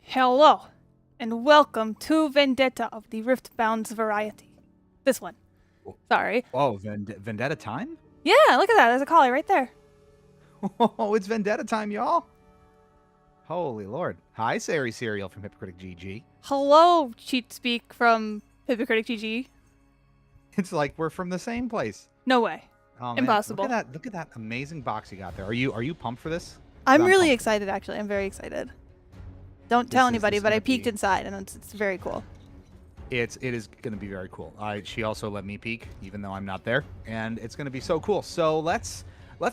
Hello, and welcome to Vendetta of the Riftbound's variety. This one. Sorry. Oh, Vendetta time? Yeah, look at that. There's a collie right there. Oh, it's Vendetta time, y'all. Holy Lord. Hi, Sari Cereal from Hypocritic GG. Hello, Cheat Speak from Hypocritic GG. It's like we're from the same place. No way. Oh, man. Impossible. Look at that amazing box you got there. Are you pumped for this? I'm really excited, actually. I'm very excited. Don't tell anybody, but I peeked inside, and it's very cool. It is going to be very cool. She also let me peek, even though I'm not there, and it's going to be so cool. So let's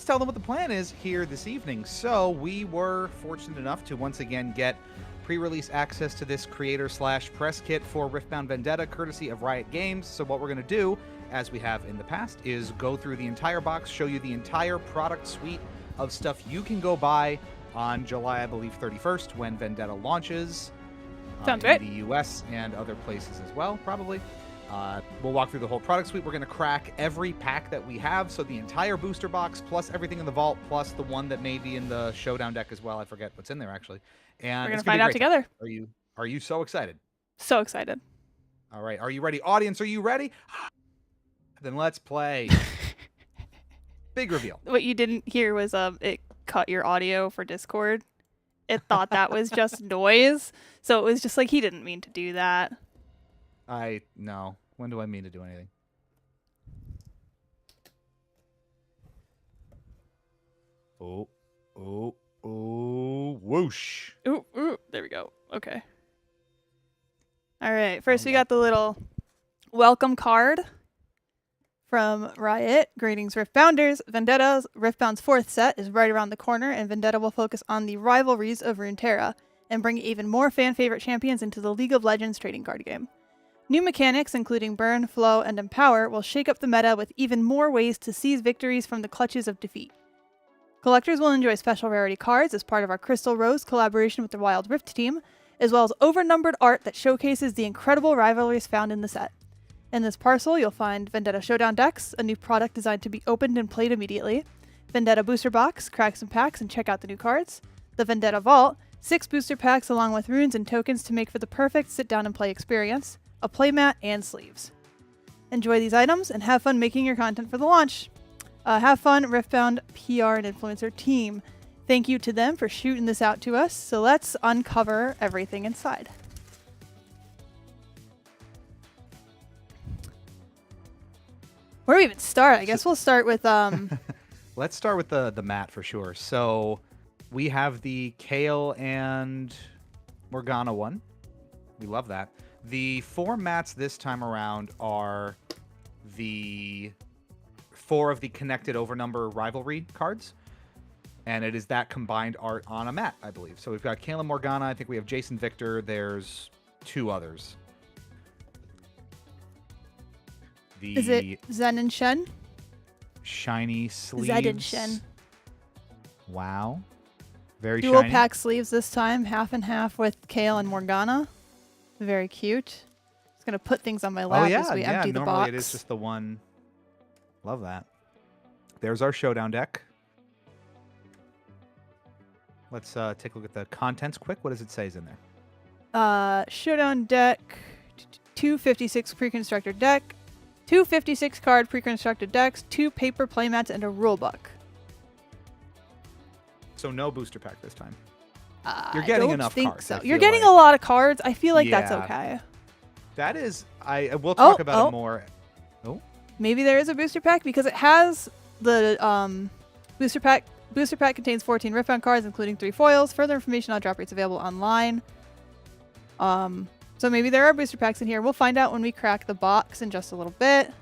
tell them what the plan is here this evening. So we were fortunate enough to once again get pre-release access to this creator/press kit for Riftbound Vendetta, courtesy of Riot Games. So what we're going to do, as we have in the past, is go through the entire box, show you the entire product suite of stuff you can go buy on July, I believe, 31st, when Vendetta launches. Sounds in right. the US and other places as well, probably. We'll walk through the whole product suite. We're going to crack every pack that we have, so the entire booster box, plus everything in the vault, plus the one that may be in the showdown deck as well. I forget what's in there, actually. And We're going to find out together. Are you so excited? So excited. All right. Are you ready? Audience, are you ready? Then let's play. Big reveal. What you didn't hear was it cut your audio for Discord. It thought that was just noise, so it was just like he didn't mean to do that. No. When do I mean to do anything? Oh, whoosh. Ooh, there we go. Okay. All right, first we got the little welcome card from Riot. Greetings, Riftbounders. Riftbound's fourth set is right around the corner, and Vendetta will focus on the rivalries of Runeterra and bring even more fan-favorite champions into the League of Legends trading card game. New mechanics, including Burn, Flow, and Empower, will shake up the meta with even more ways to seize victories from the clutches of defeat. Collectors will enjoy special rarity cards as part of our Crystal Rose collaboration with the Wild Rift team, as well as overnumbered art that showcases the incredible rivalries found in the set. In this parcel, you'll find Vendetta Showdown decks, a new product designed to be opened and played immediately, Vendetta Booster Box, crack some packs and check out the new cards, the Vendetta Vault, 6 booster packs along with runes and tokens to make for the perfect sit-down-and-play experience, a playmat, and sleeves. Enjoy these items and have fun making your content for the launch. Have fun, Riftbound PR and influencer team. Thank you to them for shooting this out to us, so let's uncover everything inside. Where do we even start? I guess we'll start with Let's start with the mat for sure. So we have the Kale and Morgana one. We love that. The 4 mats this time around are the 4 of the connected overnumber rivalry cards. And it is that combined art on a mat, I believe. So we've got Kale and Morgana. I think we have Jason Victor. There's 2 others. Is it Zen and Shen? Shiny sleeves. Zed and Shen. Wow. Very Dual shiny. pack sleeves this time, half and half with Kale and Morgana. Very cute. Just gonna put things on my lap as we empty the box. Normally it is just the one. Love that. There's our showdown deck. Let's take a look at the contents quick. What does it say is in there? Showdown deck, 256 pre-constructed deck, 256 card pre-constructed decks, 2 paper playmats, and a rulebook. So no booster pack this time. You're getting enough cards. So. You're getting a lot of cards. I feel like that's okay. That is. We'll talk about it more. Oh. Maybe there is a booster pack because it has the booster pack. Booster pack contains 14 Riftbound cards, including 3 foils. Further information on drop rates available online. So maybe there are booster packs in here. We'll find out when we crack the box in just a little bit.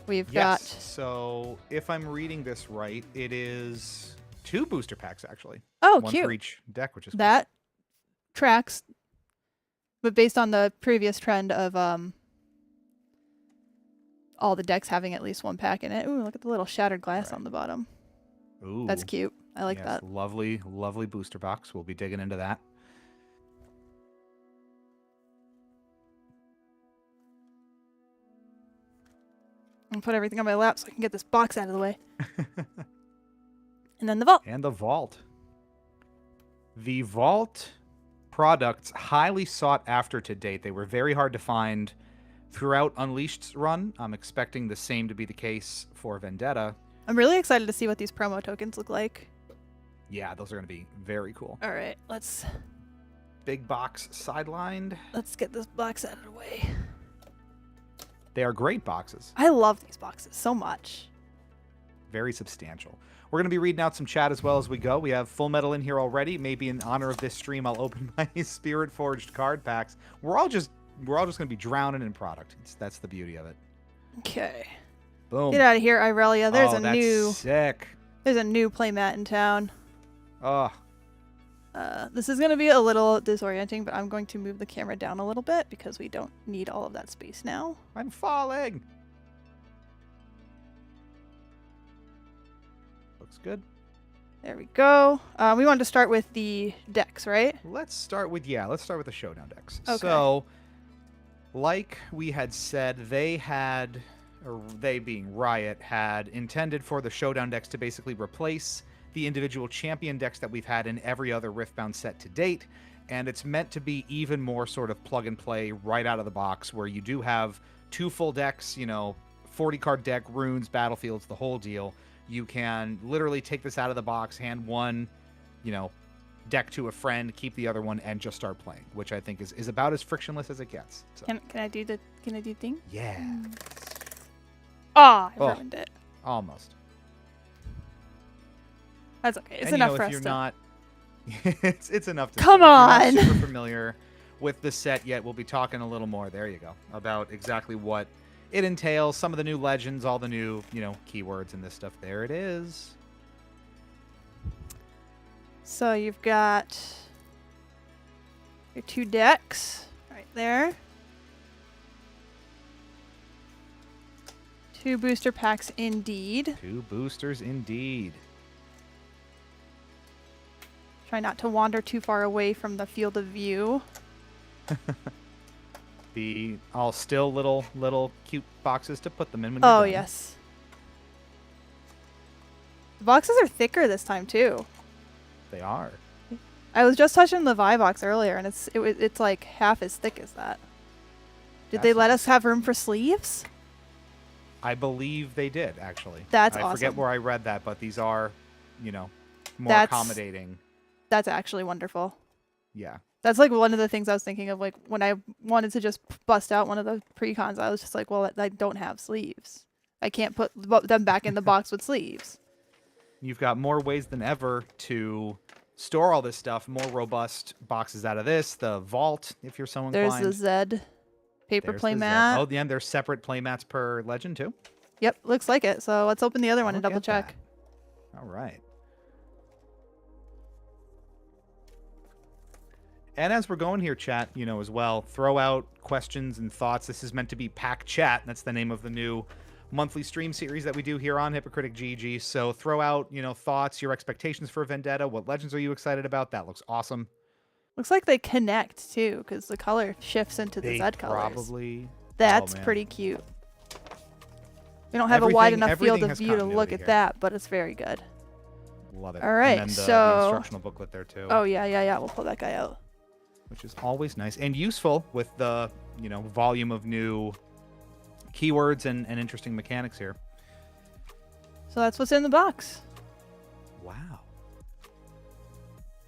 We've got. So if I'm reading this right, it is 2 booster packs actually. Oh, one cute. for each deck, which is that tracks, but based on the previous trend of all the decks having at least 1 pack in it. Ooh, look at the little shattered glass on the bottom. Ooh, that's cute. I like that. Lovely, lovely booster box. We'll be digging into that. I'm gonna put everything on my lap so I can get this box out of the way. And then the vault. And the vault. The vault products highly sought after to date. They were very hard to find throughout Unleashed's run. I'm expecting the same to be the case for Vendetta. I'm really excited to see what these promo tokens look like. Yeah, those are going to be very cool. All right, let's Big box sidelined. get this box out of the way. They are great boxes. I love these boxes so much. Very substantial. We're going to be reading out some chat as well as we go. We have Full Metal in here already. Maybe in honor of this stream, I'll open my Spirit Forged card packs. We're all just going to be drowning in product. That's the beauty of it. Okay. Boom. Get out of here, Irelia. There's that's sick. There's a new playmat in town. Oh. This is going to be a little disorienting, but I'm going to move the camera down a little bit because we don't need all of that space now. I'm falling. Looks good. There we go. We wanted to start with the decks, right? Let's start with the showdown decks. Okay. So, like we had said, they being Riot, had intended for the showdown decks to basically replace the individual champion decks that we've had in every other Riftbound set to date, and it's meant to be even more sort of plug and play right out of the box, where you do have 2 full decks, 40 card deck, runes, battlefields, the whole deal. You can literally take this out of the box, hand one, deck to a friend, keep the other one, and just start playing, which I think is about as frictionless as it gets. So. Can I do the thing? Yeah. I ruined it. Almost. That's okay. It's and, enough if for us you're to... not, it's enough to. Come on. If you're not super familiar with the set yet, we'll be talking a little more. There you go, about exactly what it entails, some of the new legends, all the new keywords and this stuff. There it is. So you've got your 2 decks right there. 2 booster packs indeed. 2 boosters indeed. Try not to wander too far away from the field of view. The all still little cute boxes to put them in when Oh, you're done. yes. The boxes are thicker this time too. They are. I was just touching the Vi box earlier, and it's like half as thick as that. Did they let us have room for sleeves? I believe they did, actually. That's I awesome. forget where I read that, but these are, more accommodating. That's actually wonderful. Yeah. That's like one of the things I was thinking of, like when I wanted to just bust out one of the precons, I was just like, well, I don't have sleeves. I can't put them back in the box with sleeves. You've got more ways than ever to store all this stuff, more robust boxes out of this, the vault, if you're so inclined. There's the Zed paper There's play the mat. Oh, yeah, there's separate play mats per legend, too. Yep, looks like it. So let's open the other one and Look double at check. that. All right. And as we're going here, chat, as well, throw out questions and thoughts. This is meant to be PackChat. That's the name of the new monthly stream series that we do here on Hypocritic GG. So throw out, thoughts, your expectations for Vendetta. What legends are you excited about? That looks awesome. Looks like they connect too, because the color shifts into the Zed colors. Probably. That's man. pretty cute. We don't have a wide enough field everything of has view to look continuity at here. that, but it's very good. Love it. All right, and then the so instructional booklet there too. Oh yeah. We'll pull that guy out. Which is always nice and useful with the volume of new keywords and interesting mechanics here. So that's what's in the box. Wow.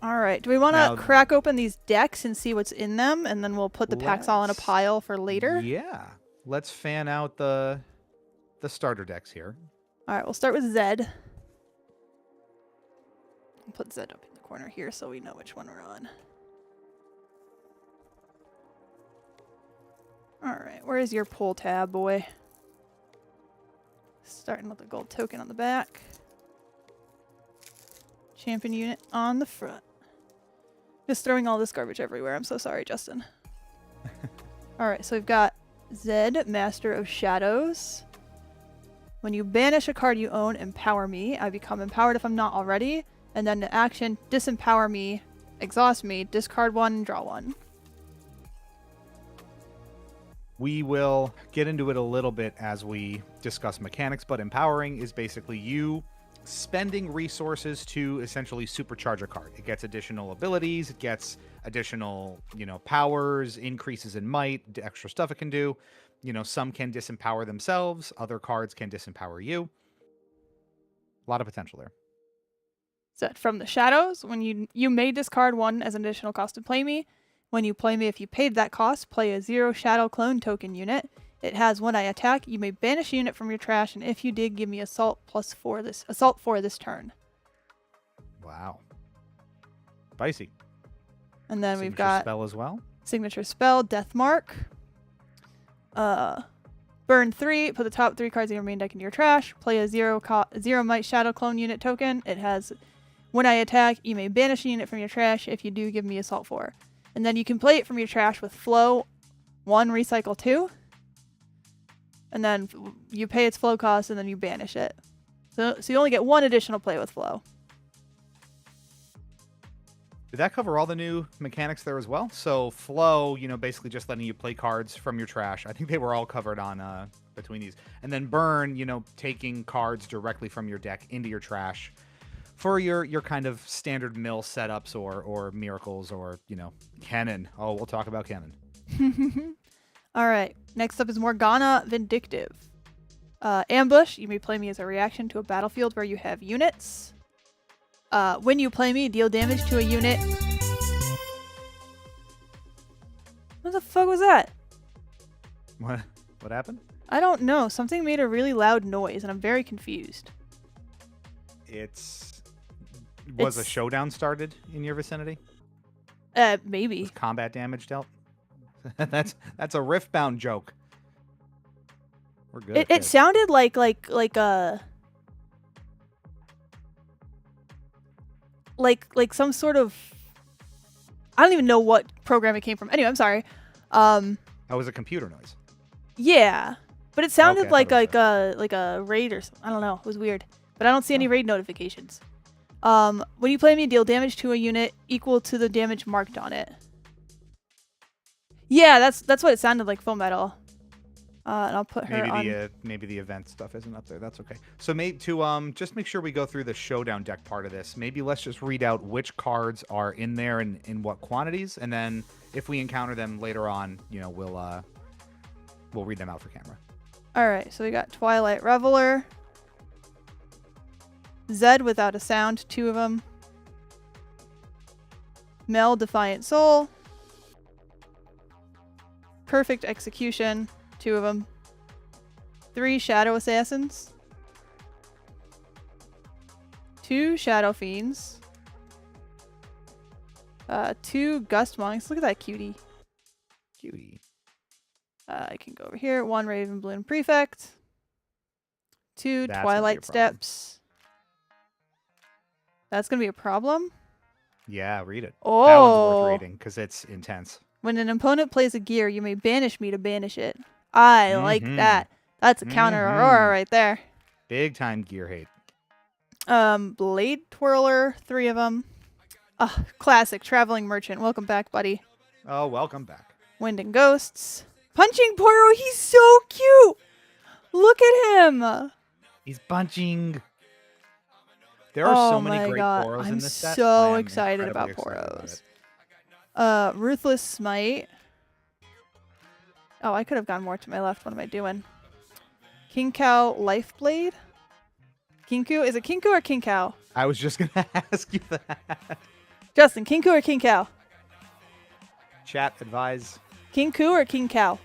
All right. Do we want to crack open these decks and see what's in them, and then we'll put the packs all in a pile for later? Yeah. Let's fan out the starter decks here. All right. We'll start with Zed. I'll put Zed up in the corner here so we know which one we're on. All right. Where is your pull tab, boy? Starting with the gold token on the back. Champion unit on the front. Just throwing all this garbage everywhere. I'm so sorry, Justin. Alright, so we've got Zed, Master of Shadows. When you banish a card you own, empower me. I become empowered if I'm not already. And then the action, disempower me, exhaust me, discard 1, draw 1. We will get into it a little bit as we discuss mechanics, but empowering is basically you spending resources to essentially supercharge a card. It gets additional abilities, it gets additional, powers, increases in might, extra stuff it can do. Some can disempower themselves, other cards can disempower you. A lot of potential there. Set from the shadows. When you may discard one as an additional cost to play me. When you play me, if you paid that cost, play a 0 shadow clone token unit. It has when I attack, you may banish a unit from your trash, and if you did, give me assault +4 this turn. Wow. Spicy. And then Signature we've got spell as well. signature spell, Death Mark. Burn 3, put the top 3 cards in your main deck into your trash. Play a 0 might shadow clone unit token. It has when I attack, you may banish a unit from your trash. If you do, give me assault 4. And then you can play it from your trash with flow 1, recycle 2. And then you pay its flow cost, and then you banish it. So you only get 1 additional play with flow. Did that cover all the new mechanics there as well? So flow, basically just letting you play cards from your trash. I think they were all covered on between these. And then burn, taking cards directly from your deck into your trash for your kind of standard mill setups or miracles or, cannon. Oh, we'll talk about cannon. All right. Next up is Morgana Vindictive. Ambush. You may play me as a reaction to a battlefield where you have units. When you play me, deal damage to a unit. What the fuck was that? What happened? I don't know. Something made a really loud noise, and I'm very confused. Was a showdown started in your vicinity? Maybe. Was combat damage dealt? That's a Riftbound joke. We're good. It sounded like some sort of, I don't even know what program it came from. Anyway, I'm sorry. That was a computer noise. Yeah, but it sounded Okay, like a raid or something. I don't know. It was weird, but I don't see any raid notifications. When you play me, deal damage to a unit equal to the damage marked on it. Yeah, that's what it sounded like. Full Metal. And I'll put her on. Maybe the event stuff isn't up there. That's okay. So just make sure we go through the showdown deck part of this. Maybe let's just read out which cards are in there and in what quantities, and then if we encounter them later on, we'll read them out for camera. All right. So we got Twilight Reveler, Zed without a sound, 2 of them. Mel Defiant Soul, Perfect Execution, 2 of them. 3 Shadow Assassins. 2 Shadow Fiends. 2 Gust Monks. Look at that cutie. I can go over here. 1 Raven Bloom Prefect. 2 Twilight Steps. That's going to be a problem? Yeah, read it. Oh. That one's worth reading because it's intense. When an opponent plays a gear, you may banish me to banish it. I like that. That's a counter Aurora right there. Big time gear hate. Blade Twirler, 3 of them. Classic Traveling Merchant. Welcome back, buddy. Oh, welcome back. Wind and Ghosts. Punching Poro, he's so cute. Look at him. He's punching. There are so many great Poros in this set. I'm so excited about Poros. Ruthless Smite. Oh, I could have gone more to my left. What am I doing? King Cow Lifeblade. Kinku? Is it Kinku or King Cow? I was just going to ask you that. Justin, Kinku or King Cow? Chat, advise. Kinku or King Cow?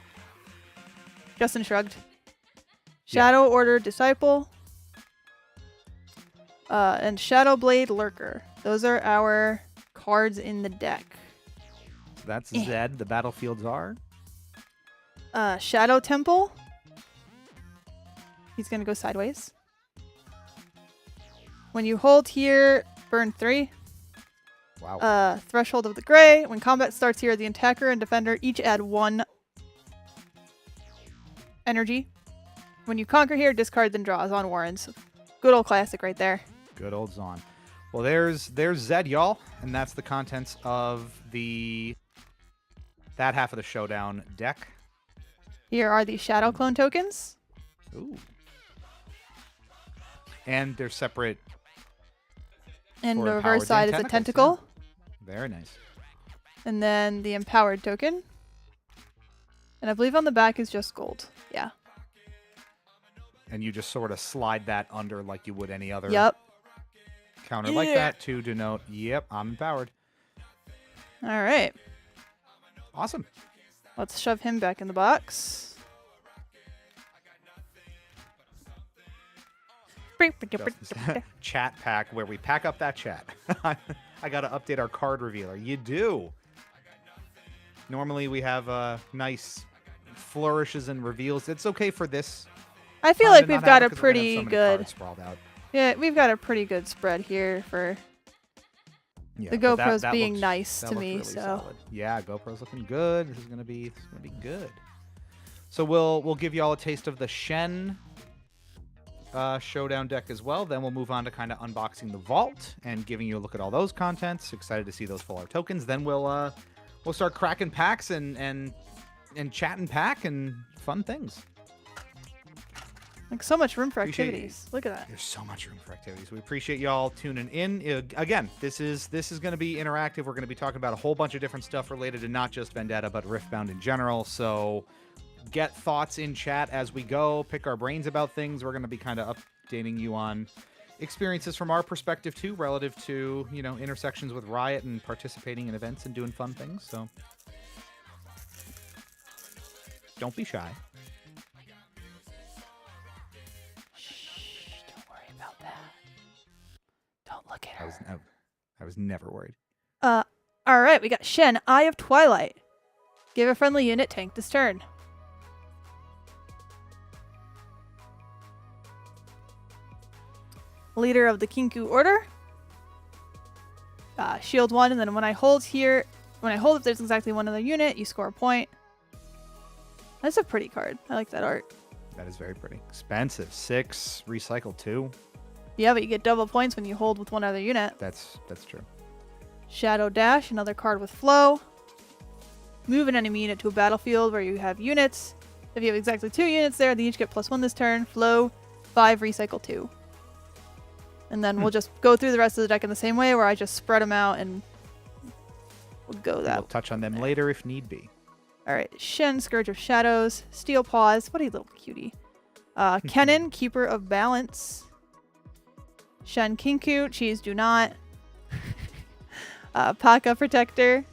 Justin shrugged. Shadow Order Disciple. And Shadowblade Lurker. Those are our cards in the deck. So that's Zed, the battlefields are. Shadow Temple. He's going to go sideways. When you hold here, burn 3. Wow. Threshold of the Gray. When combat starts here, the attacker and defender each add 1 energy. When you conquer here, discard then draws on Warrens. Good old classic right there. Good old Zon. Well, there's Zed, y'all, and that's the contents of that half of the showdown deck. Here are the Shadow Clone tokens. Ooh. And they're separate. And For the empowered reverse side is a tentacles, tentacle. yeah. Very nice. And then the empowered token. And I believe on the back is just gold. Yeah. And you just sort of slide that under like you would any other Yep. counter like that to denote, yep, I'm empowered. All right. Awesome. Let's shove him back in the box. Chat pack where we pack up that chat. I got to update our card revealer. You do. Normally we have nice flourishes and reveals. It's okay for this. I feel like we've got a pretty good. Out. Yeah, we've got a pretty good spread here for the GoPros being nice to me. Really so solid. Yeah, GoPro's looking good. This is gonna be good. So we'll give you all a taste of the Shen showdown deck as well. Then we'll move on to kind of unboxing the vault and giving you a look at all those contents. Excited to see those full art tokens. Then we'll start cracking packs and chatting pack and fun things. Like so much room for activities. Look at that. There's so much room for activities. We appreciate y'all tuning in. Again, this is going to be interactive. We're going to be talking about a whole bunch of different stuff related to not just Vendetta, but Riftbound in general. So get thoughts in chat as we go. Pick our brains about things. We're going to be kind of updating you on experiences from our perspective too, relative to, intersections with Riot and participating in events and doing fun things. So don't be shy. Look at her. I was never worried. All right, we got Shen, Eye of Twilight. Give a friendly unit tank this turn. Leader of the Kinku Order. Shield 1, and then when I hold if there's exactly one other unit, you score a point. That's a pretty card. I like that art. That is very pretty. Expensive. 6, recycle 2. Yeah, but you get double points when you hold with one other unit. That's true. Shadow Dash, another card with flow. Move an enemy unit to a battlefield where you have units. If you have exactly 2 units there, they each get +1 this turn. Flow, 5, recycle 2. And then we'll just go through the rest of the deck in the same way, where I just spread them out and we'll go that. We'll touch on them later if need be. All right, Shen, Scourge of Shadows. Steel Paws, what a little cutie. Kennen, Keeper of Balance. Shen Kinku, Cheese Do Not. Paka Protector.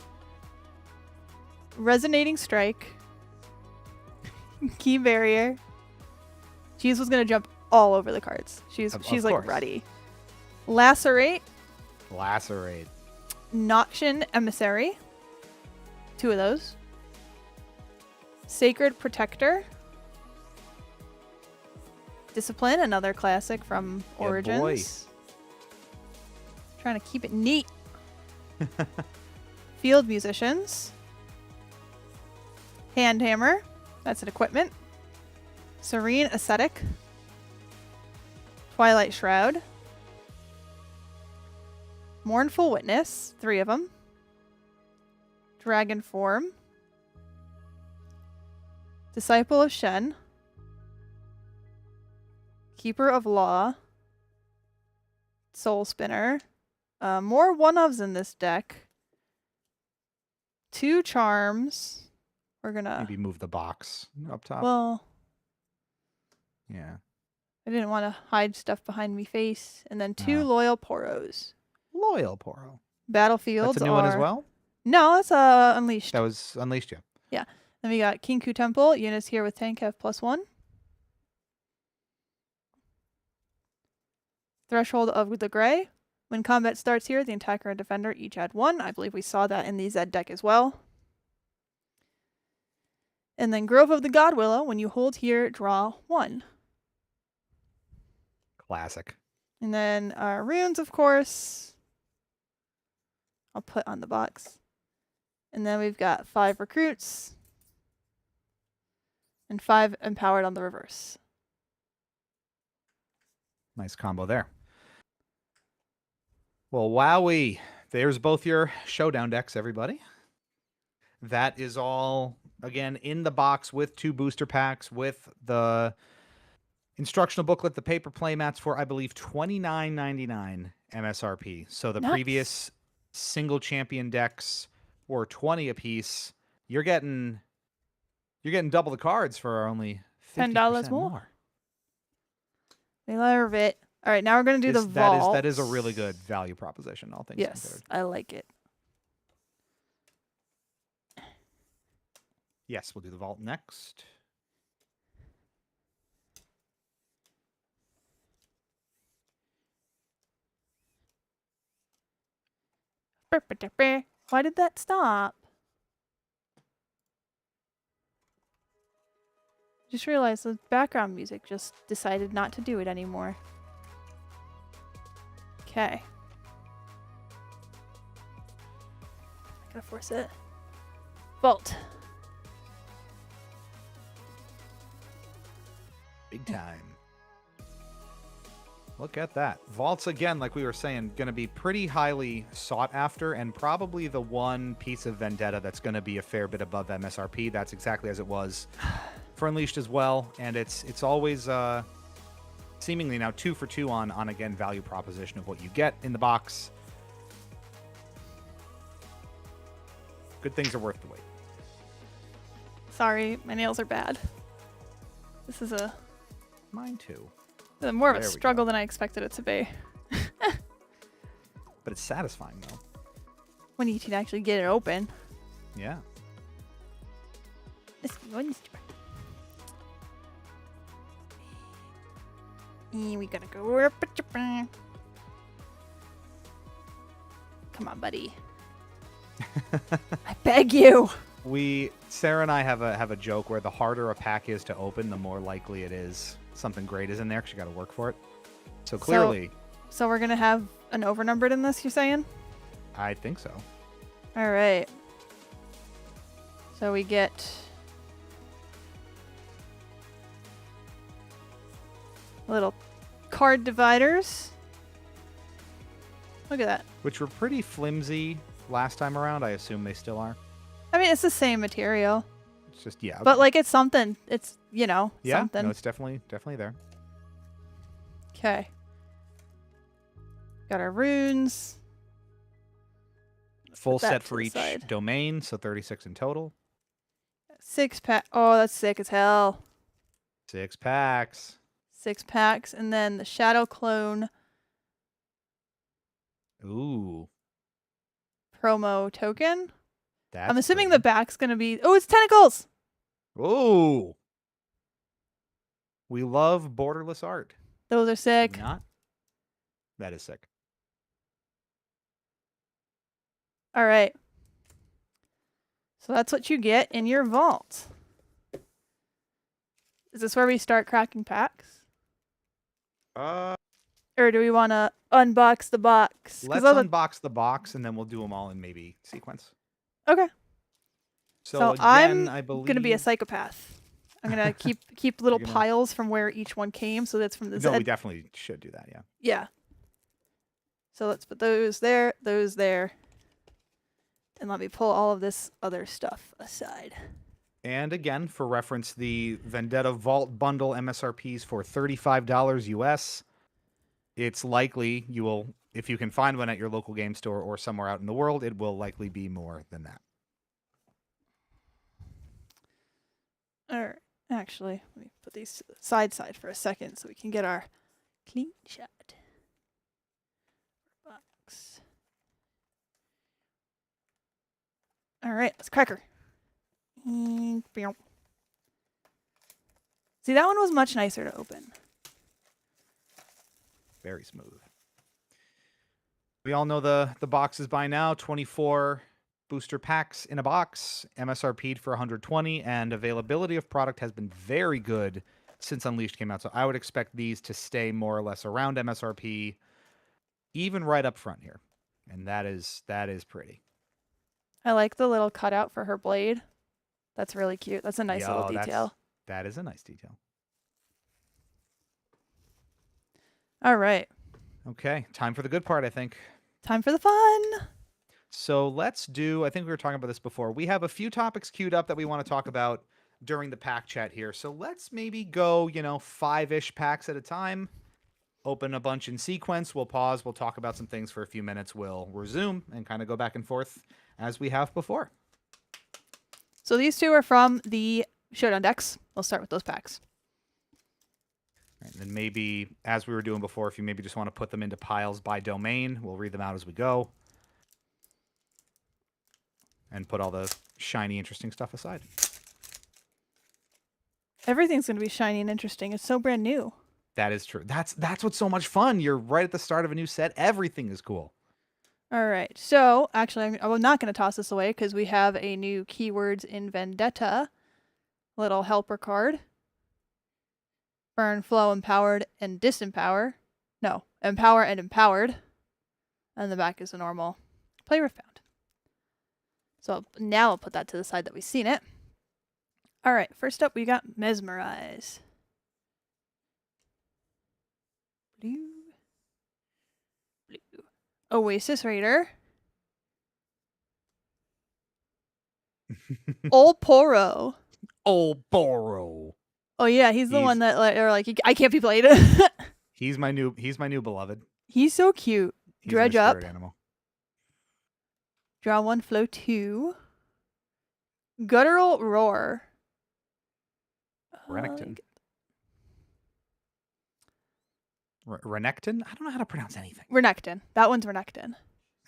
Resonating Strike. Key Barrier. Cheese was going to jump all over the cards. She's like ready. Lacerate. Noxian Emissary. 2 of those. Sacred Protector. Discipline, another classic from Origins. Boy. Trying to keep it neat. Field Musicians. Handhammer. That's an equipment. Serene Ascetic. Twilight Shroud. Mournful Witness. 3 of them. Dragon Form. Disciple of Shen. Keeper of Law. Soul Spinner. More one-ofs in this deck. 2 charms. We're gonna maybe move the box up top. Well, yeah. I didn't want to hide stuff behind me face. And then 2 No. Loyal Poros. Loyal Poro. Battlefields That's a new one as well? No, that's Unleashed. That was Unleashed, yeah. Yeah. Then we got Kinku Temple. Units here with tank have +1. Threshold of the Gray. When combat starts here, the attacker and defender each add 1. I believe we saw that in the Zed deck as well. And then Grove of the Godwillow. When you hold here, draw 1. Classic. And then runes, of course, I'll put on the box. And then we've got 5 recruits and 5 empowered on the reverse. Nice combo there. Well, wowee. There's both your showdown decks, everybody. That is all, again, in the box with 2 booster packs, with the Instructional booklet, the paper playmats for, I believe, $29.99 MSRP. So the Nice. previous single champion decks were 20 apiece. You're getting double the cards for only $10 more. We love it. All right, now we're gonna do the vault. That is a really good value proposition, all things considered. I like it. Yes, we'll do the vault next. Why did that stop? Just realized the background music just decided not to do it anymore. Okay. I gotta force it. Vault. Big time. Look at that. Vaults, again, like we were saying, going to be pretty highly sought after, and probably the one piece of Vendetta that's going to be a fair bit above MSRP. That's exactly as it was for Unleashed as well, and it's always seemingly now 2 for 2 on again, value proposition of what you get in the box. Good things are worth the wait. Sorry, my nails are bad. This is Mine too. more of a There we struggle go. than I expected it to be. But it's satisfying, though. When you can actually get it open. Yeah. We gotta go. Come on, buddy. I beg you. Sarah and I have a joke where the harder a pack is to open, the more likely it is something great is in there because you got to work for it. So clearly, So we're gonna have an overnumbered in this, you're saying? I think so. All right. So we get little card dividers. Look at that. Which were pretty flimsy last time around. I assume they still are. I mean, it's the same material, It's just yeah. but okay. like it's something. It's, yeah, something. no, it's definitely there. Okay. Got our runes. Full Put that set to for the each side. domain, so 36 in total. 6-pack. Oh, that's sick as hell. 6 packs. 6 packs. And then the Shadow Clone Ooh, promo token. that's. I'm assuming the pretty. back's going to be... Oh, it's tentacles! Ooh. We love borderless art. Those are Do sick. we not? That is sick. All right. So that's what you get in your vault. Is this where we start cracking packs? Or do we want to unbox the box? 'Cause Let's all the- unbox the box and then we'll do them all in maybe sequence. Okay. So, So again, I'm I believe gonna be a psychopath. I'm gonna keep little You're gonna- piles from where each one came, so that's from the No, we Z. definitely should do that. Yeah. Yeah. So let's put those there, and let me pull all of this other stuff aside. And again, for reference, the Vendetta Vault Bundle MSRPs for $35 US. It's likely you will, if you can find one at your local game store or somewhere out in the world, it will likely be more than that. All right. Actually, let me put these to the side for a second so we can get our clean shot. Box. All right, let's crack her. See, that one was much nicer to open. Very smooth. We all know the boxes by now. 24 booster packs in a box, MSRP'd for 120, and availability of product has been very good since Unleashed came out. So I would expect these to stay more or less around MSRP, even right up front here. And that is pretty. I like the little cutout for her blade. That's really cute. That's a nice Yo, little detail. That is a nice detail. All right. Okay, time for the good part, I think. Time for the fun. So let's do, I think we were talking about this before. We have a few topics queued up that we want to talk about. during the pack chat here. So let's maybe go, 5-ish packs at a time. Open a bunch in sequence. We'll pause. We'll talk about some things for a few minutes. We'll resume and kind of go back and forth as we have before. So these two are from the Showdown decks. We'll start with those packs. And then maybe, as we were doing before, if you maybe just want to put them into piles by domain, we'll read them out as we go. And put all the shiny, interesting stuff aside. Everything's going to be shiny and interesting. It's so brand new. That is true. That's what's so much fun. You're right at the start of a new set. Everything is cool. All right. So, actually, I'm not going to toss this away because we have a new Keywords in Vendetta little helper card. Burn, flow, empowered, and disempower. No, empower and empowered. And the back is a normal play Riftbound. So now I'll put that to the side that we've seen it. All right, first up we got Mesmerize. Blue. Oasis Raider. Old Poro. Old Boro. Oh yeah, he's the one that I can't be played. He's my new beloved. He's so cute. He's Dredge my up. spirit animal. Draw 1, flow 2. Guttural Roar. Renekton. Renekton? I don't know how to pronounce anything. Renekton. That one's Renekton.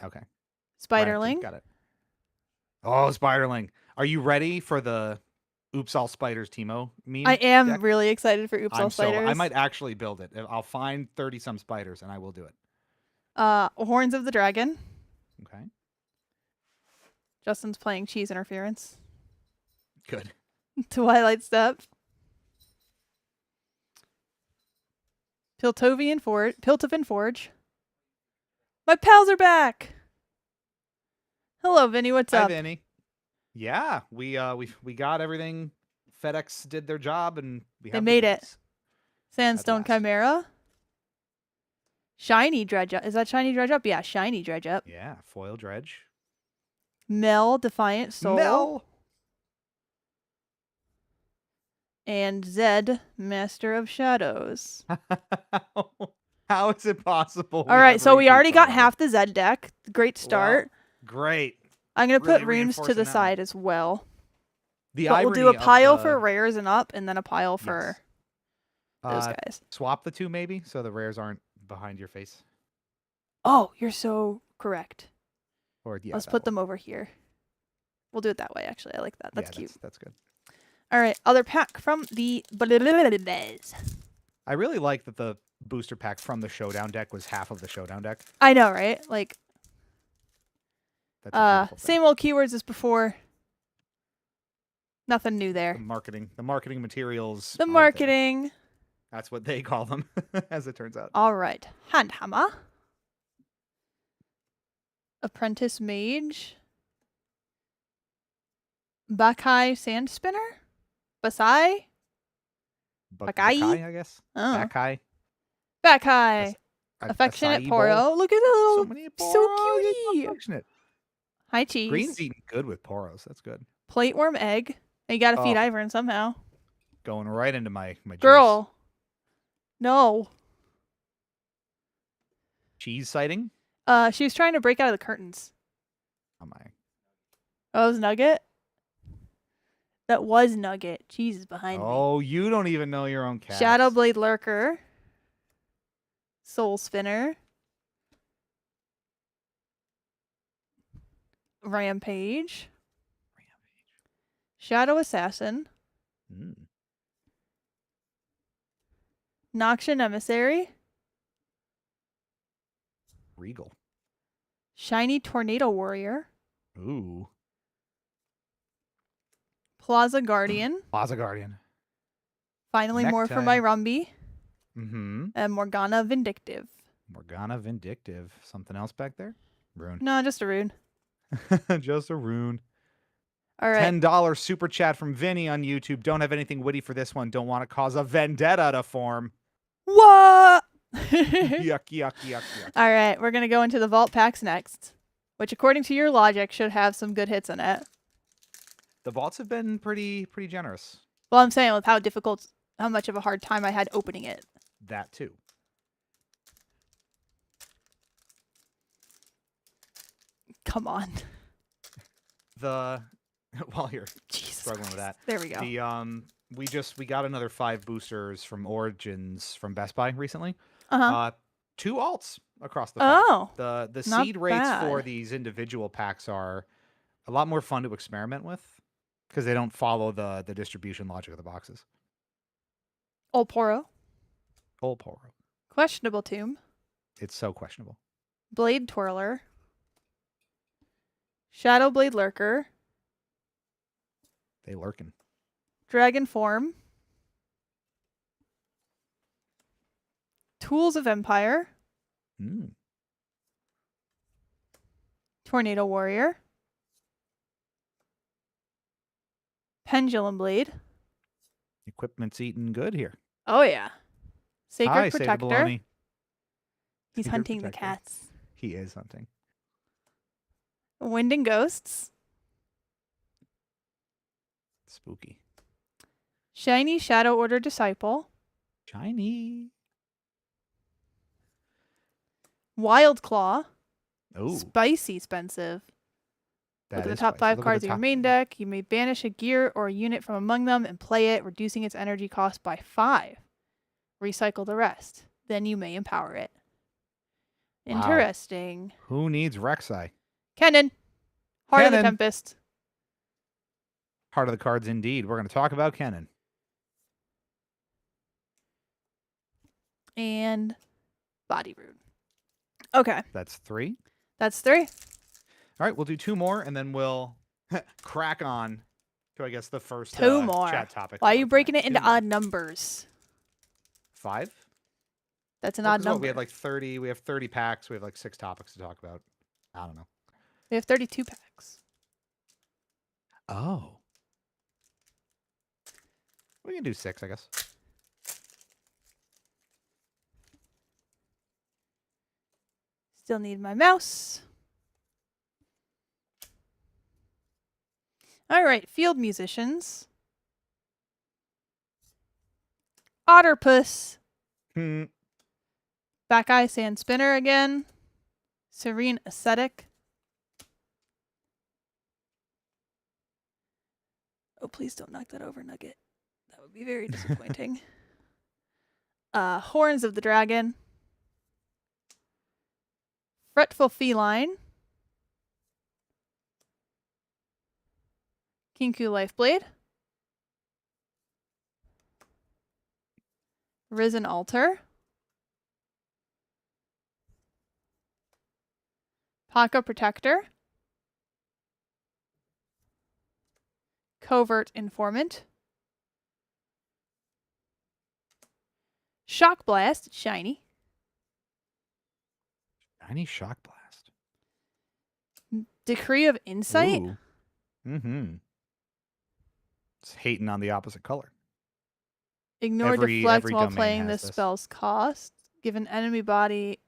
Okay. Spiderling. Renekton, got it. Oh, Spiderling. Are you ready for the Oops All Spiders Teemo meme? I am deck? really excited for Oops All Spiders. I might actually build it. I'll find 30-some spiders and I will do it. Horns of the Dragon. Okay. Justin's playing Cheese Interference. Good. Twilight Step. Piltovan Forge. My pals are back. Hello, Vinny. What's Hi, up? Vinny. Yeah, we got everything. FedEx did their job, and they made it. goods. Sandstone last. Chimera. Shiny Dredge Up. Is that Shiny Dredge Up? Yeah, Shiny Dredge Up. Yeah, foil dredge. Mel Defiant Soul. Mel. And Zed Master of Shadows. How is it possible? All right, so we already got half the Zed deck. Great start. Wow, great. I'm going to put Really runes to the reinforcing that side as well. The But we'll do a irony of pile the- for rares and up, and then a pile for those guys. Swap the two maybe, so the rares aren't behind your face. Oh, you're so correct. Or yeah, Let's that put will- them over here. We'll do it that way, actually. I like that. That's yeah, cute. That's good. All right, other pack from the... I really like that the booster pack from the Showdown deck was half of the Showdown deck. I know, right? Like, That's a beautiful thing. same old keywords as before. Nothing new The there. marketing materials. The are there. marketing. That's what they call them, as it turns out. All right. Handhammer. Apprentice Mage. Bakai Sand Spinner? Basai? Bakai? Bakai, I guess. Oh. Bakai. Bakai. Affectionate Acai Poro. bowl. Look at the So little... many so Poros. He's cutie. affectionate. Hi, Cheese. Green's eating good with Poros. That's good. Plateworm Egg. And you gotta feed Oh. Ivern somehow. Going right into my juice. Girl. No. Cheese sighting. She was trying to break out of the curtains. Oh my. Oh, it was Nugget? That was Nugget. Cheese is behind me. Oh, you don't even know your own cat. Shadowblade Lurker. Soul Spinner. Rampage. Shadow Assassin. Mm. Noxian Emissary. Regal. Shiny Tornado Warrior. Ooh. Plaza Guardian. Plaza Guardian. Finally more for my Rumby. Mm-hmm. And Morgana Vindictive. Morgana Vindictive. Something else back there? Rune. No, just a rune. Just a rune. All right. $10 super chat from Vinny on YouTube. Don't have anything witty for this one. Don't want to cause a vendetta to form. What? Yuck, yuck, yuck, yuck. All right, we're going to go into the vault packs next, which according to your logic should have some good hits in it. The vaults have been pretty generous. Well, I'm saying with how much of a hard time I had opening it. That too. Come on. While you're Jesus struggling Christ. with that, There we go. we got another 5 boosters from Origins from Best Buy recently. Uh-huh. 2 alts across the 5. Oh. The not seed rates for bad. these individual packs are a lot more fun to experiment with because they don't follow the distribution logic of the boxes. Olporo. Olporo. Questionable Tomb. It's so questionable. Blade Twirler. Shadowblade Lurker. They lurking. Dragon Form. Tools of Empire. Mm. Tornado Warrior. Pendulum Blade. Equipment's eating good here. Oh, yeah. Sacred Hi, Save the Protector. Baloney. He's Sacred hunting the Protector. cats. He is hunting. Wind and Ghosts. Spooky. Shiny Shadow Order Disciple. Shiny. Wild Claw. Oh, Spicy expensive. that Look at the is top spicy. 5 Look at cards the of your top- main deck. You may banish a gear or a unit from among them and play it, reducing its energy cost by 5. Recycle the rest. Then you may empower it. Wow. Interesting. Who needs Rek'Sai? Kennen. Heart of the Kennen. Tempest. Heart of the cards, indeed. We're going to talk about Kennen. And Body Rune. Okay. That's 3. That's 3. All right, we'll do 2 more, and then we'll crack on to, I guess, the first 2 more. chat topic. Why are for you tonight. breaking it 2 into more. odd numbers? 5? That's an Well, odd 'cause what, number. we had like 30. We have 30 packs. We have like 6 topics to talk about. I don't know. We have 32 packs. Oh. We can do 6, I guess. Still need my mouse. All right, Field Musicians. Otterpuss. Hmm. Back Eye Sand Spinner again. Serene Ascetic. Oh, please don't knock that over, Nugget. That would be very disappointing. Horns of the Dragon. Fretful Feline. Kinku Lifeblade. Risen Altar. Paka Protector. Covert Informant. Shock Blast, shiny. Shiny Shock Blast. Decree of Insight. Ooh. Mm-hmm. It's hating on the opposite color. Ignore Every deflect while domain playing has this this. spell's cost. Give an enemy body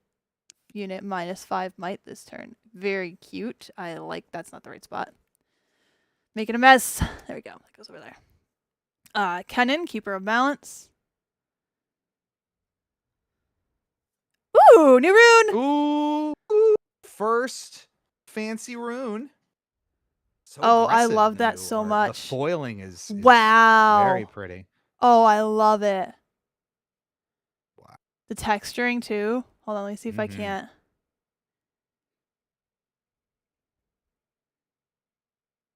unit -5 might this turn. Very cute. I like that's not the right spot. Making a mess. There we go. That goes over there. Kennen, Keeper of Balance. Ooh, new rune. Ooh. First fancy rune. So Oh, I aggressive, love that new so art. much. The foiling is Wow. very pretty. Oh, I love it. Wow. The texturing too. Hold on, let me see if I Mhm. can't.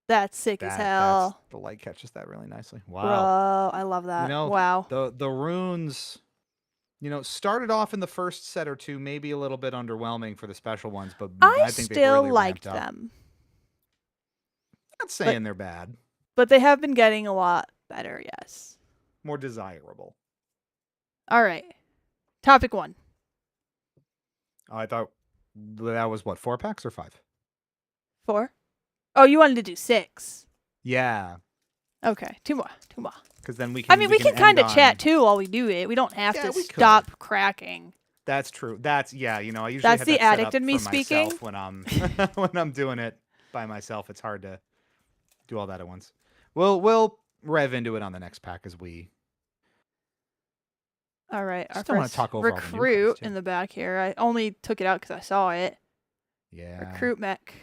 That's sick as hell. The light catches that really nicely. Bro, Wow. I love that. know, wow. The runes, started off in the first set or two, maybe a little bit underwhelming for the special ones, but I think they've still really liked ramped up. them, Not saying they're bad. but they have been getting a lot better, yes. More desirable. All right. Topic 1. Oh, I thought that was what, 4 packs or 5? 4. Oh, you wanted to do 6. Yeah, Okay, 2 more. because then we can. I mean, we can kind of end chat on- too while we do it. We don't have Yeah, to we could. stop cracking. That's true. That's I usually That's have the that set addict up in me for speaking. myself when I'm when I'm doing it by myself. It's hard to do all that at once. We'll rev into it on the next pack as we. All right, our Still want to first talk over all the new cards, recruit too. in the back here. I only took it out because I saw it. Yeah. Recruit mech.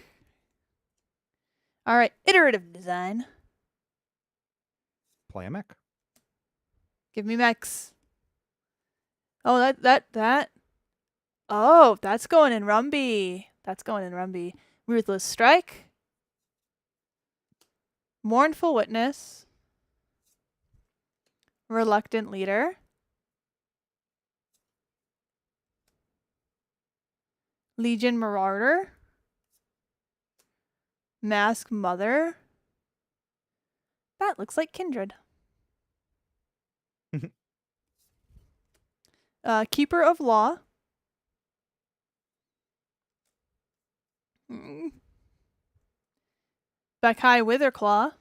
All right, iterative design. Play a mech. Give me mechs. Oh, that. Oh, that's going in Rumby. That's going in Rumby. Ruthless Strike. Mournful Witness. Reluctant Leader. Legion Marauder. Mask Mother. That looks like Kindred. Keeper of Law. Bakai Witherclaw.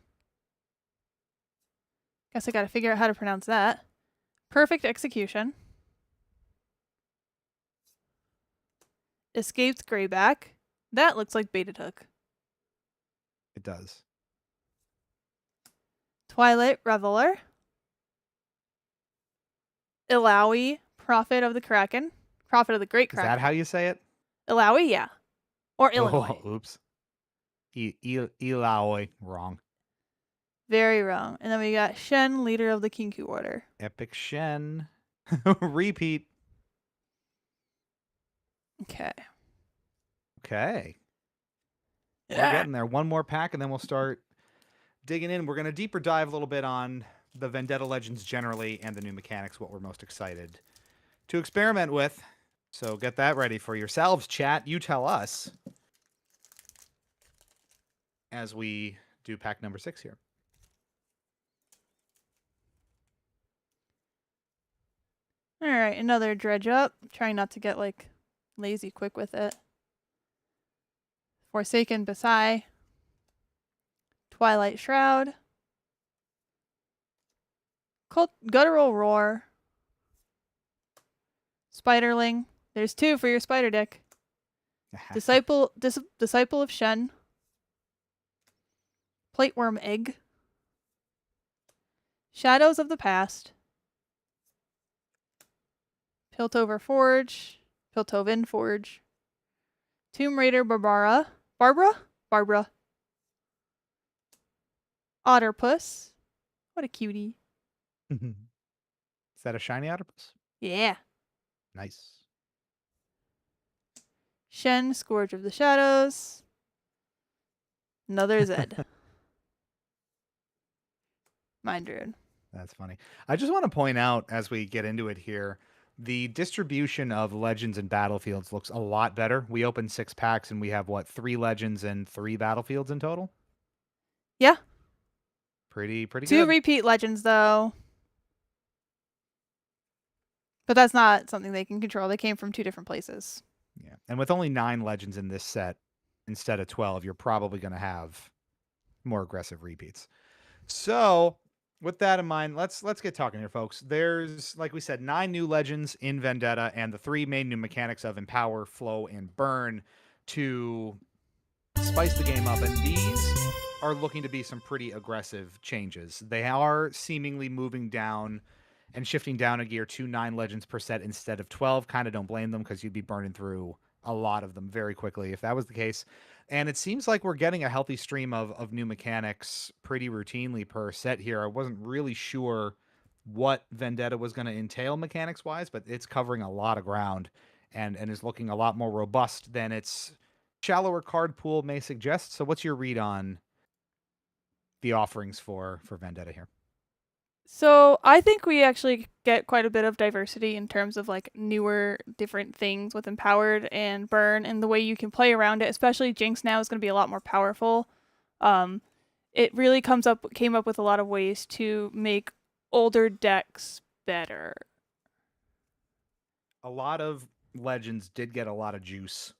Guess I gotta figure out how to pronounce that. Perfect Execution. Escaped Greyback. That looks like Baited Hook. It does. Twilight Reveler. Ilawi, Prophet of the Kraken. Prophet of the Great Is Kraken. that how you say it? Ilawi, yeah. Or Illinois. Oh, oops. Ilaoi. Wrong. Very wrong. And then we got Shen, Leader of the Kinku Order. Epic Shen. Repeat. Okay. Okay. We're Yeah. getting there. One more pack, and then we'll start digging in. We're going to deeper dive a little bit on the Vendetta Legends generally and the new mechanics, what we're most excited to experiment with. So get that ready for yourselves, chat. You tell us as we do pack number 6 here. All right, another dredge up. Trying not to get like lazy quick with it. Forsaken Basai. Twilight Shroud. Guttural Roar. Spiderling. There's 2 for your spider deck. Disciple of Shen. Plateworm Egg. Shadows of the Past. Piltover Forge. Piltoven Forge. Tomb Raider Barbara. Barbara. Otterpuss. What a cutie. Is that a shiny octopus? Yeah. Nice. Shen, Scourge of the Shadows. Another Zed. Mind Druid. That's funny. I just want to point out as we get into it here, the distribution of legends and battlefields looks a lot better. We opened 6 packs and we have, what, 3 legends and 3 battlefields in total? Yeah. Pretty good. 2 repeat legends, though. But that's not something they can control. They came from 2 different places. Yeah. And with only 9 legends in this set instead of 12, you're probably going to have more aggressive repeats. So, with that in mind, let's get talking here, folks. There's, like we said, 9 new legends in Vendetta and the 3 main new mechanics of Empower, Flow, and Burn to spice the game up. And these are looking to be some pretty aggressive changes. They are seemingly moving down and shifting down a gear to 9 legends per set instead of 12. Kind of don't blame them because you'd be burning through a lot of them very quickly if that was the case. And it seems like we're getting a healthy stream of new mechanics pretty routinely per set here. I wasn't really sure what Vendetta was going to entail mechanics-wise, but it's covering a lot of ground and is looking a lot more robust than its shallower card pool may suggest. So what's your read on the offerings for Vendetta here? So I think we actually get quite a bit of diversity in terms of like newer, different things with Empowered and Burn and the way you can play around it. Especially Jinx now is going to be a lot more powerful. It really came up with a lot of ways to make older decks better. A lot of legends did get a lot of juice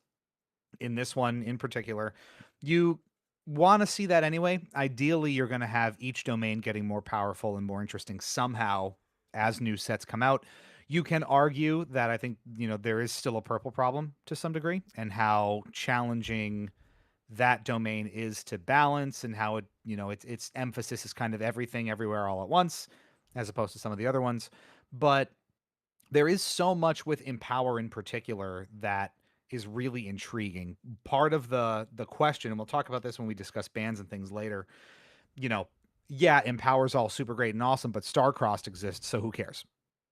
in this one in particular. You want to see that anyway. Ideally, you're going to have each domain getting more powerful and more interesting somehow as new sets come out. You can argue that I think, there is still a purple problem to some degree and how challenging that domain is to balance and how it, its emphasis is kind of everything everywhere all at once, as opposed to some of the other ones. But there is so much with Empower in particular that is really intriguing. Part of the question, and we'll talk about this when we discuss bans and things later, you know, yeah, Empower's all super great and awesome, but Starcrossed exists, so who cares?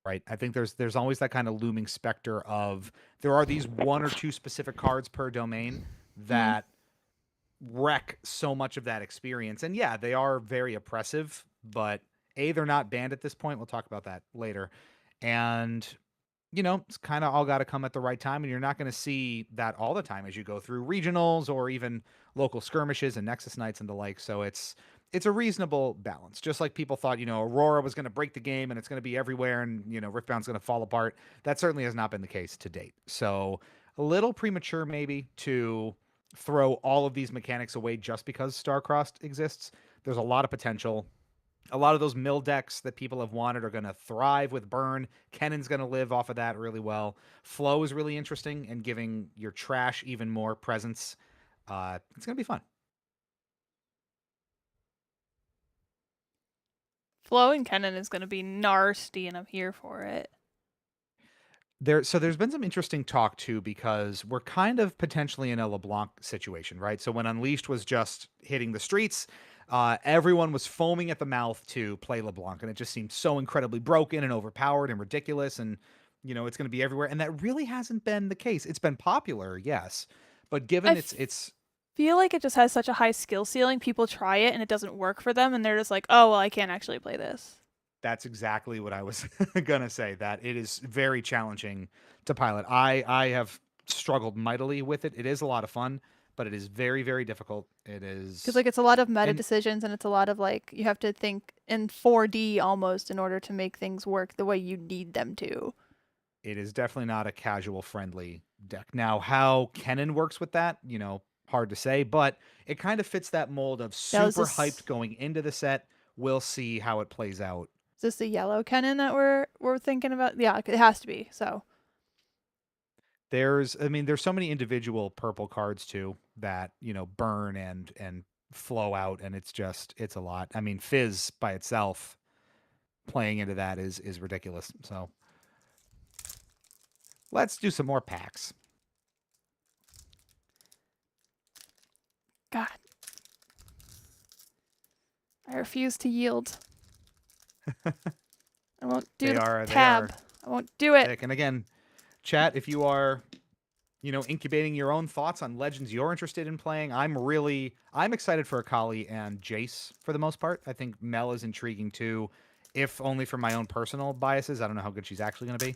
Right? I think there's always that kind of looming specter of there are these one or two specific cards per domain that wreck so much of that experience. And yeah, they are very oppressive, but they're not banned at this point. We'll talk about that later. And it's kind of all got to come at the right time, and you're not going to see that all the time as you go through regionals or even local skirmishes and Nexus nights and the like. So it's a reasonable balance. Just like people thought, Aurora was going to break the game and it's going to be everywhere, and Riftbound's going to fall apart. That certainly has not been the case to date. So a little premature maybe to throw all of these mechanics away just because Starcrossed exists. There's a lot of potential. A lot of those mill decks that people have wanted are going to thrive with Burn. Kennon's going to live off of that really well. Flow is really interesting and giving your trash even more presence. It's going to be fun. Flow and Kennan is going to be nasty, and I'm here for it. So there's been some interesting talk too, because we're kind of potentially in a LeBlanc situation, right? So when Unleashed was just hitting the streets, everyone was foaming at the mouth to play LeBlanc, and it just seemed so incredibly broken and overpowered and ridiculous, and it's going to be everywhere. And that really hasn't been the case. It's been popular, yes, but given it's feel like it just has such a high skill ceiling. People try it and it doesn't work for them, and they're just like, oh well, I can't actually play this. That's exactly what I was gonna say, that it is very challenging to pilot. I have struggled mightily with it. It is a lot of fun, but it is very, very difficult. It is because it's a lot of meta decisions, and it's a lot of you have to think in 4D almost in order to make things work the way you need them to. It is definitely not a casual friendly deck. Now, how Kennan works with that, hard to say, but it kind of fits that mold of super hyped going into the set. We'll see how it plays out. Is this the yellow Kennan that we're thinking about? Yeah, it has to be. So there's so many individual purple cards too that burn and flow out, and it's a lot. I mean, Fizz by itself playing into that is ridiculous. So let's do some more packs. God, I refuse to yield. I won't do the tab. I won't do it. And again, chat, if you are, incubating your own thoughts on legends you're interested in playing, I'm excited for Akali and Jace for the most part. I think Mel is intriguing too, if only for my own personal biases. I don't know how good she's actually going to be.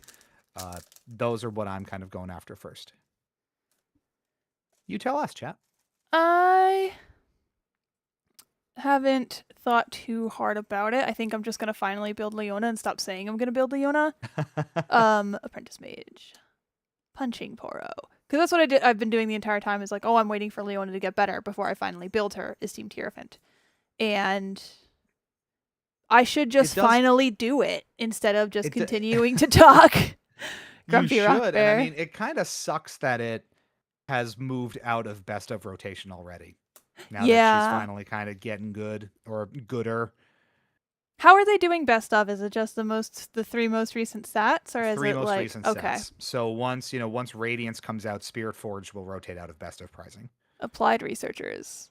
Those are what I'm kind of going after first. You tell us, chat. I haven't thought too hard about it. I think I'm just going to finally build Leona and stop saying I'm going to build Leona. Apprentice Mage. Punching Poro. Because that's what I've been doing the entire time, is like, oh, I'm waiting for Leona to get better before I finally build her, Esteemed Hierophant. And I should just finally do it instead of just continuing to talk. Grumpy Rock Bear. And I mean, it kind of sucks that it has moved out of best of rotation already. Now that she's finally kind of getting good or gooder. How are they doing best of? Is it just the three most recent stats, or is it like recent stats? So once Radiance comes out, Spirit Forge will rotate out of best of pricing. Applied Researchers.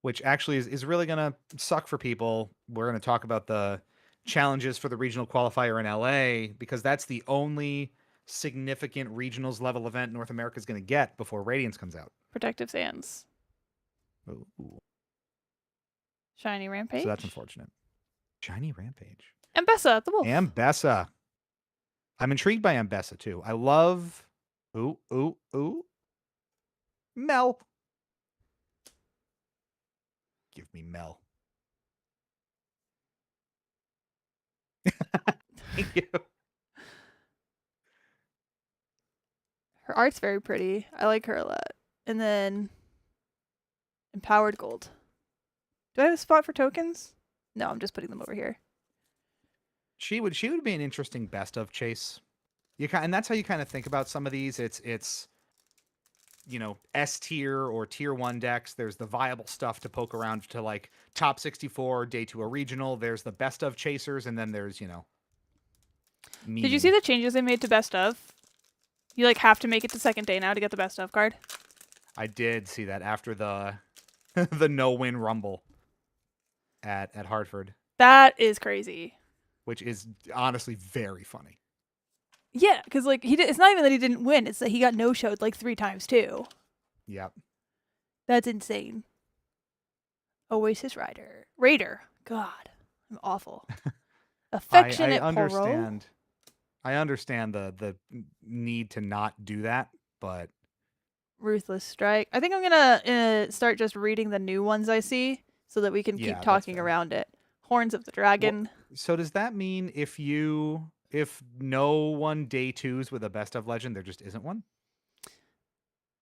Which actually is really gonna suck for people. We're gonna talk about the challenges for the regional qualifier in LA, because that's the only significant regionals level event North America is going to get before Radiance comes out. Protective Sands. Ooh. Shiny Rampage. So that's unfortunate. Shiny Rampage. Ambessa, the wolf. Ambessa. I'm intrigued by Ambessa too. I love. Ooh. Mel. Give me Mel. Thank you. Her art's very pretty. I like her a lot. And then Empowered Gold. Do I have a spot for tokens? No, I'm just putting them over here. She would be an interesting best of chase. And that's how you kind of think about some of these. It's S tier or tier 1 decks. There's the viable stuff to poke around to like top 64, day 2 a regional. There's the best of chasers, and then there's, Did you see the changes they made to best of? You like have to make it to second day now to get the best of card. I did see that after the the no-win rumble at Hartford, That is crazy. which is honestly very funny. Yeah, because like it's not even that he didn't win; it's that he got no-showed like 3 times too. Yep. That's insane. Oasis Raider. God, I'm awful. Affectionate I understand. Poro. I understand the need to not do that, but Ruthless Strike. I think I'm gonna start just reading the new ones I see so that we can yeah, keep that's talking fair. around it. Horns of the Dragon. So does that mean if no one day 2s with a best of legend, there just isn't one?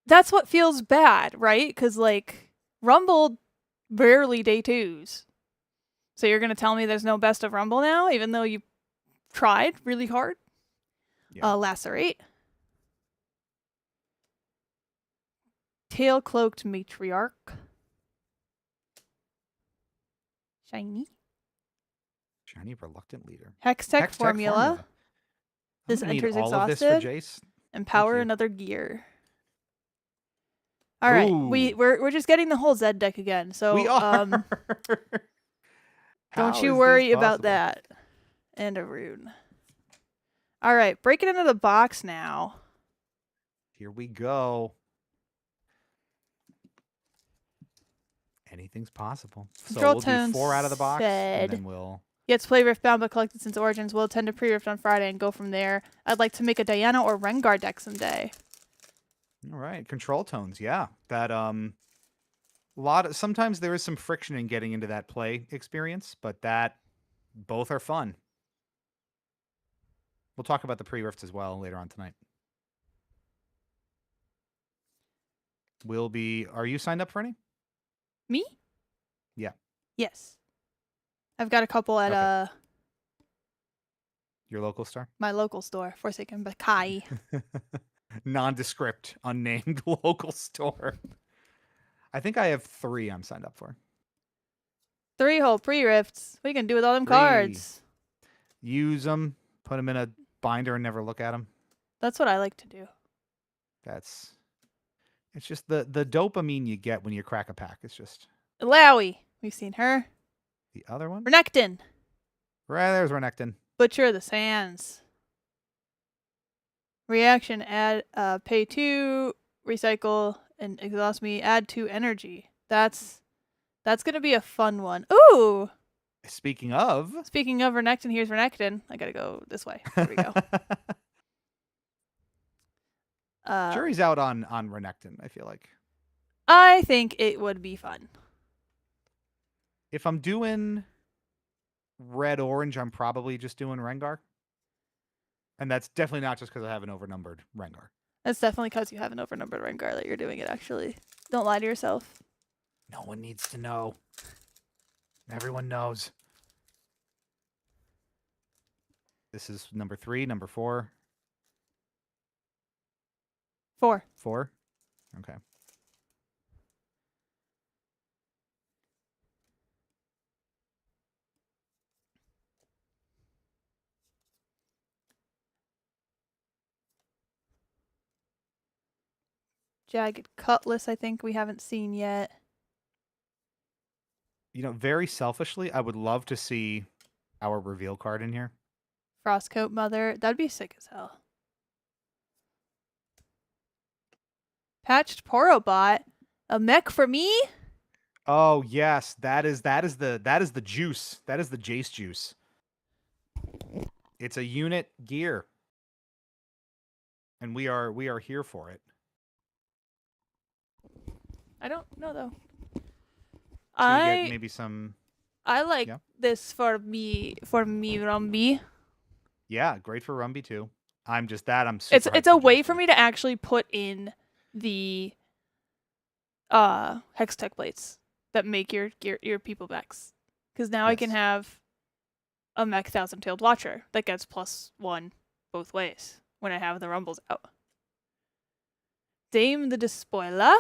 That's what feels bad, right? Because like Rumble rarely day 2s. So you're gonna tell me there's no best of Rumble now, even though you tried really hard? Yeah. Lacerate. Tail Cloaked Matriarch. Shiny Reluctant Leader. Hextech Formula. This I'm gonna need enters all of this for exhausted. Jace. Empower you. another gear. All right, Ooh. we're just getting the whole Zed deck again. So We are. don't How you is worry this about possible? that. And a rune. All right, break it into the box now. Here we go. Anything's possible. Control So we'll do Tone 4 out of the box, said, and then we'll... Yet to play Riftbound but collected since Origins. We'll attend a pre-Rift on Friday and go from there. I'd like to make a Diana or Rengar deck someday. All right, control tones, yeah. That sometimes there is some friction in getting into that play experience, but both are fun. We'll talk about the pre-rifts as well later on tonight. Are you signed up for any? Me? Yeah. Yes. I've got a couple at your local store? My local store, Forsaken Bakai. Nondescript, unnamed local store. I think I have 3 I'm signed up for. 3 whole pre-rifts. What are you gonna do with all them 3. cards? Use them, put them in a binder, and never look at them. That's what I like to do. It's just the dopamine you get when you crack a pack. It's just... Lowy. We've seen her. The other one? Renekton. Right, there's Renekton. Butcher of the Sands. Reaction, add, pay 2, recycle, and exhaust me, add 2 energy. That's gonna be a fun one. Ooh! Speaking of Renekton, here's Renekton. I gotta go this way. There we go. Jury's out on Renekton, I feel like. I think it would be fun. If I'm doing red-orange, I'm probably just doing Rengar. And that's definitely not just because I have an overnumbered Rengar. That's definitely because you have an overnumbered Rengar that you're doing it, actually. Don't lie to yourself. No one needs to know. Everyone knows. This is number 3, number 4. 4. 4? Okay. Jagged Cutlass, I think we haven't seen yet. Very selfishly, I would love to see our reveal card in here. Frostcoat Mother. That'd be sick as hell. Patched Porobot. A mech for me? Oh yes, that is the juice. That is the Jace juice. It's a unit gear. And we are here for it. I don't know though. So you get maybe some... I like this for me, Rumby. Yeah, great for Rumby too. I'm super It's a way for me to actually put in the Hextech plates that make your people mechs. Because now I can have a mech 1,000-tailed Watcher that gets +1 both ways when I have the Rumbles out. Dame the Despoiler.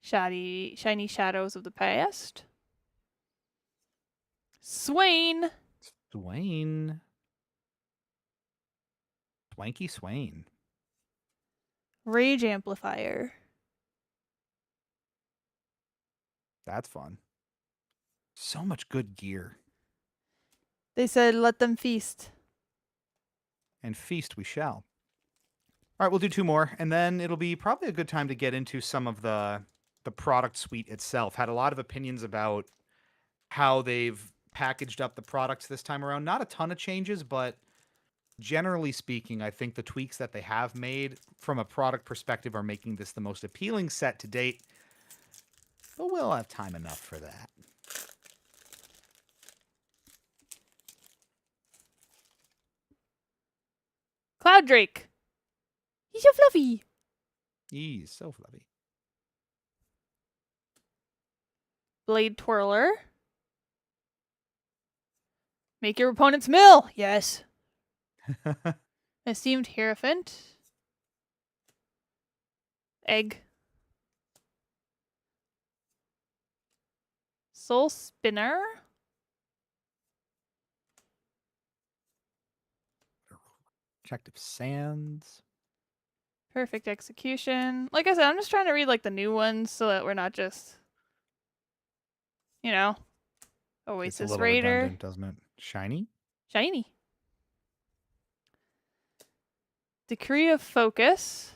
Shiny Shadows of the Past. Swain. Swain. Swanky Swain. Rage Amplifier. That's fun. So much good gear. They said let them feast. And feast we shall. All right, we'll do 2 more, and then it'll be probably a good time to get into some of the product suite itself. Had a lot of opinions about how they've packaged up the products this time around. Not a ton of changes, but generally speaking, I think the tweaks that they have made from a product perspective are making this the most appealing set to date. But we'll have time enough for that. Cloud Drake. He's so fluffy. He's so fluffy. Blade Twirler. Make your opponent's mill. Yes. Esteemed Hierophant. Egg. Soul Spinner. Protective Sands. Perfect Execution. Like I said, I'm just trying to read like the new ones so that we're not just, you know, It's a Oasis little Raider. redundant, doesn't it? Shiny? Shiny. Decree of Focus.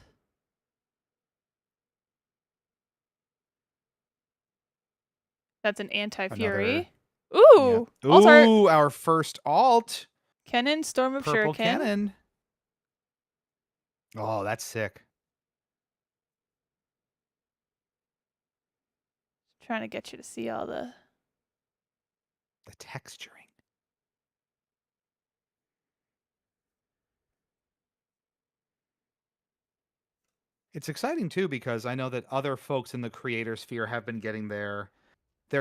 That's an anti-fury. Ooh! Yeah. Alt art. Ooh, our first alt. Kennen, Storm of Purple Shuriken. Cannon. Oh, that's sick. Trying to get you to see all the... The texturing. It's exciting too because I know that other folks in the creator sphere have been getting their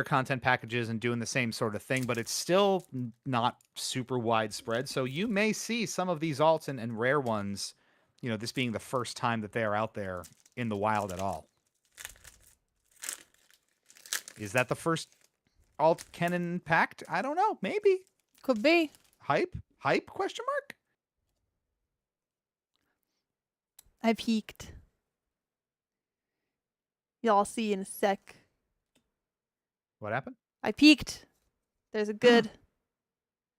content packages and doing the same sort of thing, but it's still not super widespread. So you may see some of these alts and rare ones, you know, this being the first time that they are out there in the wild at all. Is that the first alt Kennen packed? I don't know. Maybe. Could be. Hype? Hype? Question mark? I peeked. Y'all see in a sec. What happened? I peeked. There's a good.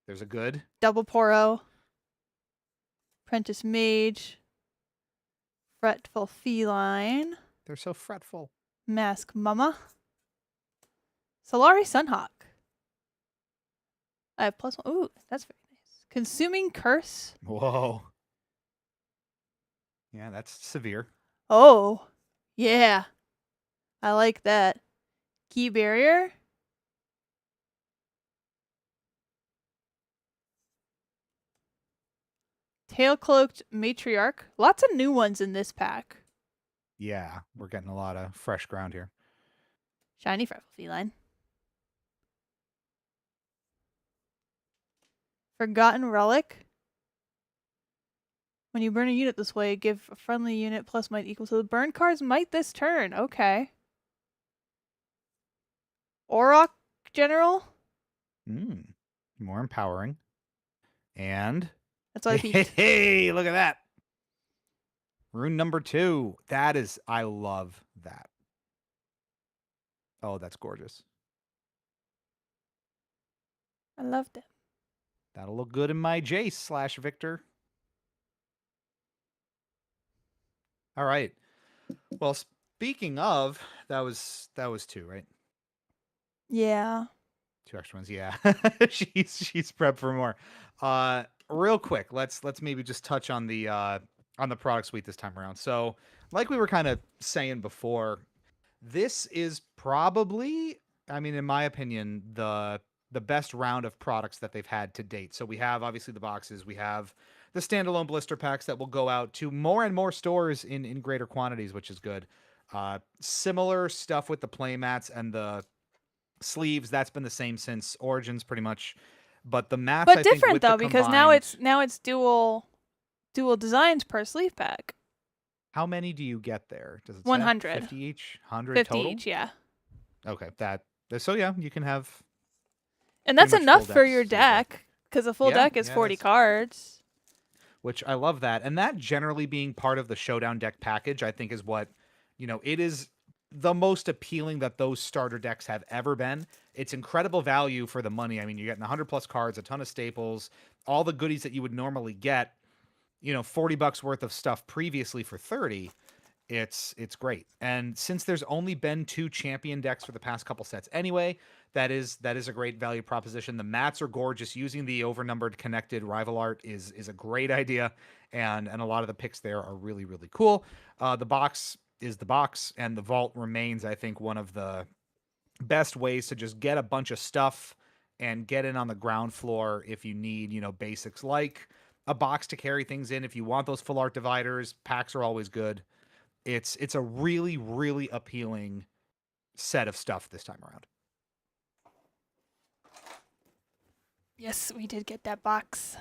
There's a good. Double Poro. Apprentice Mage. Fretful Feline. They're so fretful. Mask Mama. Solari Sunhawk. I have +1. Ooh, that's very nice. Consuming Curse. Whoa. Yeah, that's severe. Oh, yeah. I like that. Key Barrier. Tail-Cloaked Matriarch. Lots of new ones in this pack. Yeah, we're getting a lot of fresh ground here. Shiny Fretful Feline. Forgotten Relic. When you burn a unit this way, give a friendly unit plus might equal to the burn card's might this turn. Okay. Auroch General. More empowering. And That's what I peeked. hey, look at that. Rune number 2. That is, I love that. Oh, that's gorgeous. I loved it. That'll look good in my Jace / Victor. All right. Well, speaking of, that was 2, right? Yeah. 2 extra ones, yeah. she's prepped for more. Real quick, let's maybe just touch on the product suite this time around. So, like we were kind of saying before, this is probably, I mean, in my opinion, the best round of products that they've had to date. So we have obviously the boxes, we have the standalone blister packs that will go out to more and more stores in greater quantities, which is good. Similar stuff with the playmats and the sleeves. That's been the same since Origins, pretty much. But the mats, But I think, different with though, the because now it's dual designs per sleeve pack. How many do you get there? Does it say 100. 50 each? 100 50 total? each, yeah. Okay, so yeah, you can have And pretty that's much full enough for decks your to your deck. deck, because a full Yeah, deck is yeah, it 40 is. cards. Which I love that. And that generally being part of the showdown deck package, I think is what, it is the most appealing that those starter decks have ever been. It's incredible value for the money. I mean, you're getting 100 plus cards, a ton of staples, all the goodies that you would normally get, $40 worth of stuff previously for 30. It's great. And since there's only been 2 champion decks for the past couple sets anyway, that is a great value proposition. The mats are gorgeous. Using the overnumbered connected rival art is a great idea, and a lot of the picks there are really, really cool. The box is the box, and the vault remains, I think, one of the best ways to just get a bunch of stuff and get in on the ground floor if you need, basics like a box to carry things in. If you want those full art dividers, packs are always good. It's a really, really appealing set of stuff this time around. Yes, we did get that box.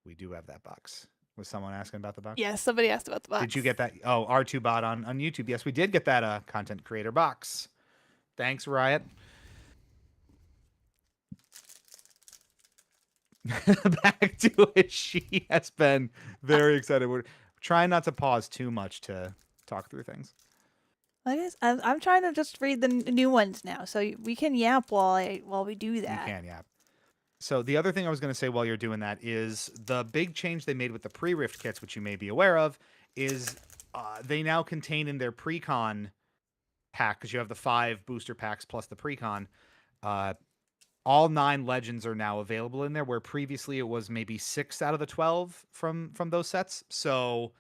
We do have that box. Was someone asking about the box? Yes, somebody asked about the box. Did you get that? Oh, R2Bot on YouTube. Yes, we did get that content creator box. Thanks, Riot. Back to it. She has been very excited. We're trying not to pause too much to talk through things. I guess I'm trying to just read the new ones now, so we can yap while we do that. You can, yeah. So the other thing I was going to say while you're doing that is the big change they made with the pre-rift kits, which you may be aware of, is they now contain in their pre-con pack, because you have the 5 booster packs plus the pre-con, all 9 legends are now available in there, where previously it was maybe 6 out of the 12 from those sets. So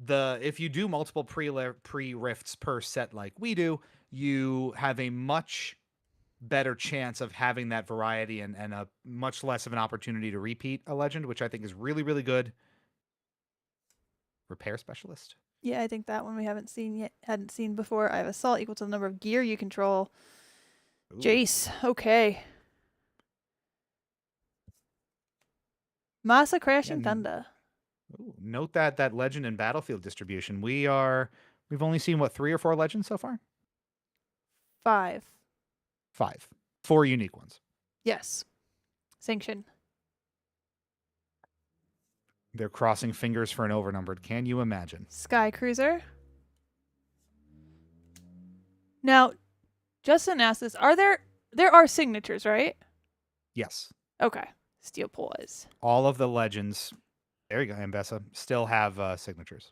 if you do multiple pre-rifts per set like we do, you have a much better chance of having that variety and a much less of an opportunity to repeat a legend, which I think is really, really good. Repair specialist. Yeah, I think that one we hadn't seen before. I have assault equal to the number of gear you control. Ooh. Jace, okay. Masa Crashing Thunder. Note that legend and battlefield distribution. We've only seen 3 or 4 legends so far? 5. 5. 4 unique ones. Yes. Sanction. They're crossing fingers for an overnumbered. Can you imagine? Sky Cruiser. Now, Justin asked this. There are signatures, right? Yes. Okay. Steel Paws. All of the legends, there you go, Ambessa, still have signatures.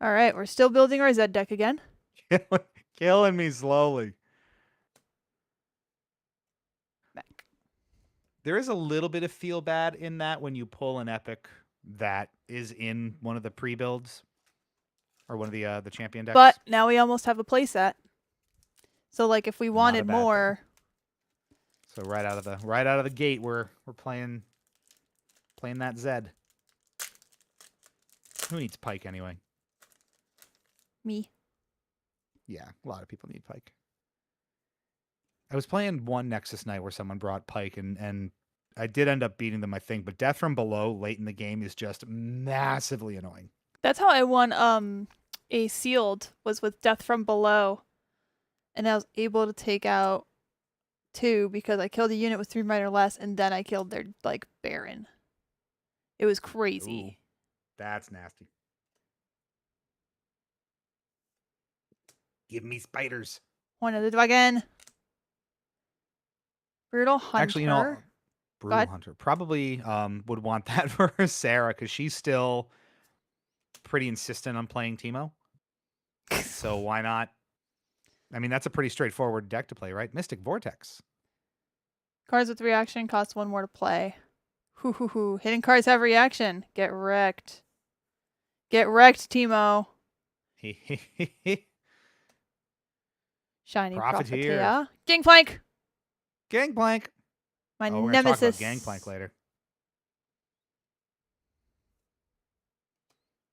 All right. We're still building our Zed deck again. Killing me slowly. Back. There is a little bit of feel bad in that when you pull an epic that is in one of the pre-builds or one of the champion decks. But now we almost have a playset. So like if we wanted more. So right out of the gate we're playing that Zed. Who needs Pike anyway? Me. Yeah, a lot of people need Pike. I was playing one Nexus night where someone brought Pike, and I did end up beating them, I think. But Death from Below late in the game is just massively annoying. That's how I won a sealed, was with Death from Below. And I was able to take out 2 because I killed a unit with 3 might or less, and then I killed their Baron. It was crazy. Ooh, that's nasty. Give me spiders. One of the dragon. Brutal Hunter. Actually, Brutal Hunter probably would want that for Sarah, because she's still pretty insistent on playing Teemo. So why not? I mean, that's a pretty straightforward deck to play, right? Mystic Vortex. Cards with reaction cost 1 more to play. Hoo hoo hoo. Hidden cards have reaction. Get wrecked. Get wrecked, Teemo. Shiny Profiteer. Gangplank. Gangplank. My nemesis. We're gonna talk about Gangplank later.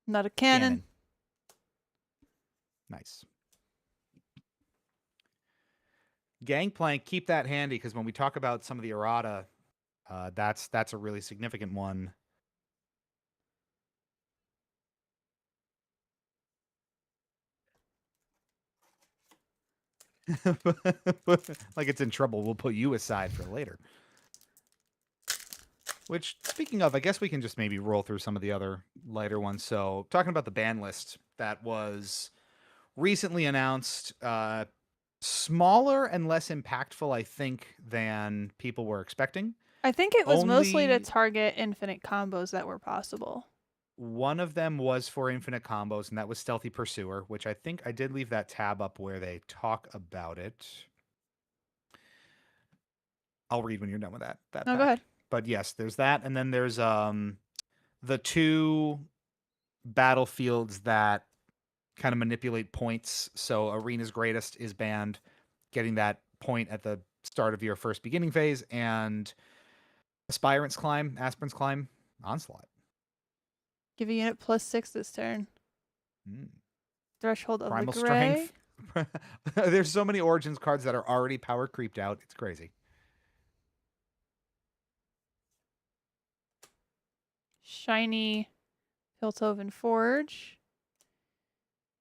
Not a cannon. Nice. Gangplank, keep that handy, because when we talk about some of the errata, that's a really significant one. Like it's in trouble. We'll put you aside for later. Which, speaking of, I guess we can just maybe roll through some of the other lighter ones. So, talking about the ban list that was recently announced, smaller and less impactful, I think, than people were expecting. I think it was mostly to Only target infinite combos that were possible. one of them was for infinite combos, and that was Stealthy Pursuer, which I think I did leave that tab up where they talk about it. I'll read when you're done with that No, pack. go ahead. But yes, there's that, and then there's the two battlefields that kind of manipulate points. So Arena's Greatest is banned, getting that point at the start of your first beginning phase, and Aspirant's Climb, Onslaught. Give a unit +6 this turn. Threshold of Primal the Gray. Strength. There's so many Origins cards that are already power creeped out. It's crazy. Shiny Piltover Forge.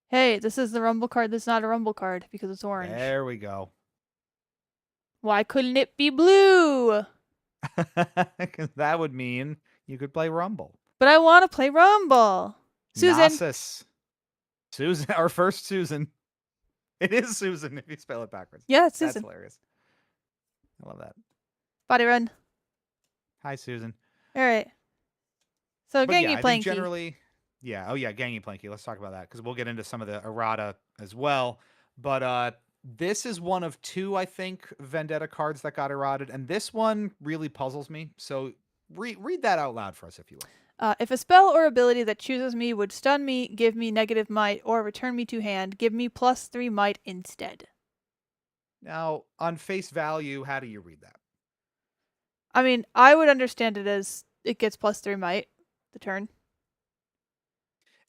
Hey, this is the Rumble card. This is not a Rumble card because it's orange. There we go. Why couldn't it be blue? Because that would mean you could play Rumble. But I want to play Rumble. Susan. Nasus. Susan, our first Susan. It is Susan if you spell it backwards. Yeah, it's That's Susan. hilarious. I love that. Body run. Hi, Susan. All right. So But Gangy yeah, I think Planky. generally, yeah. Oh yeah, Gangy Planky. Let's talk about that because we'll get into some of the errata as well. But this is one of two, I think, Vendetta cards that got errated, and this one really puzzles me. So read that out loud for us, if you will. If a spell or ability that chooses me would stun me, give me negative might, or return me to hand, give me +3 might instead. Now, on face value, how do you read that? I mean, I would understand it as it gets +3 might the turn.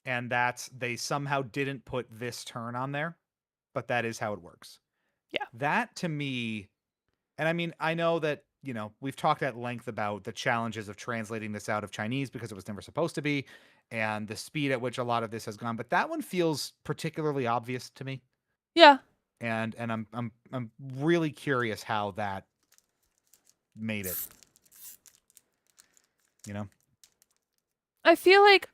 And that's they somehow didn't put this turn on there, but that is how it works. Yeah. That to me, and I mean, I know that, you know, we've talked at length about the challenges of translating this out of Chinese because it was never supposed to be, and the speed at which a lot of this has gone, but that one feels particularly obvious to me. Yeah. And I'm really curious how that made it. You know? I feel like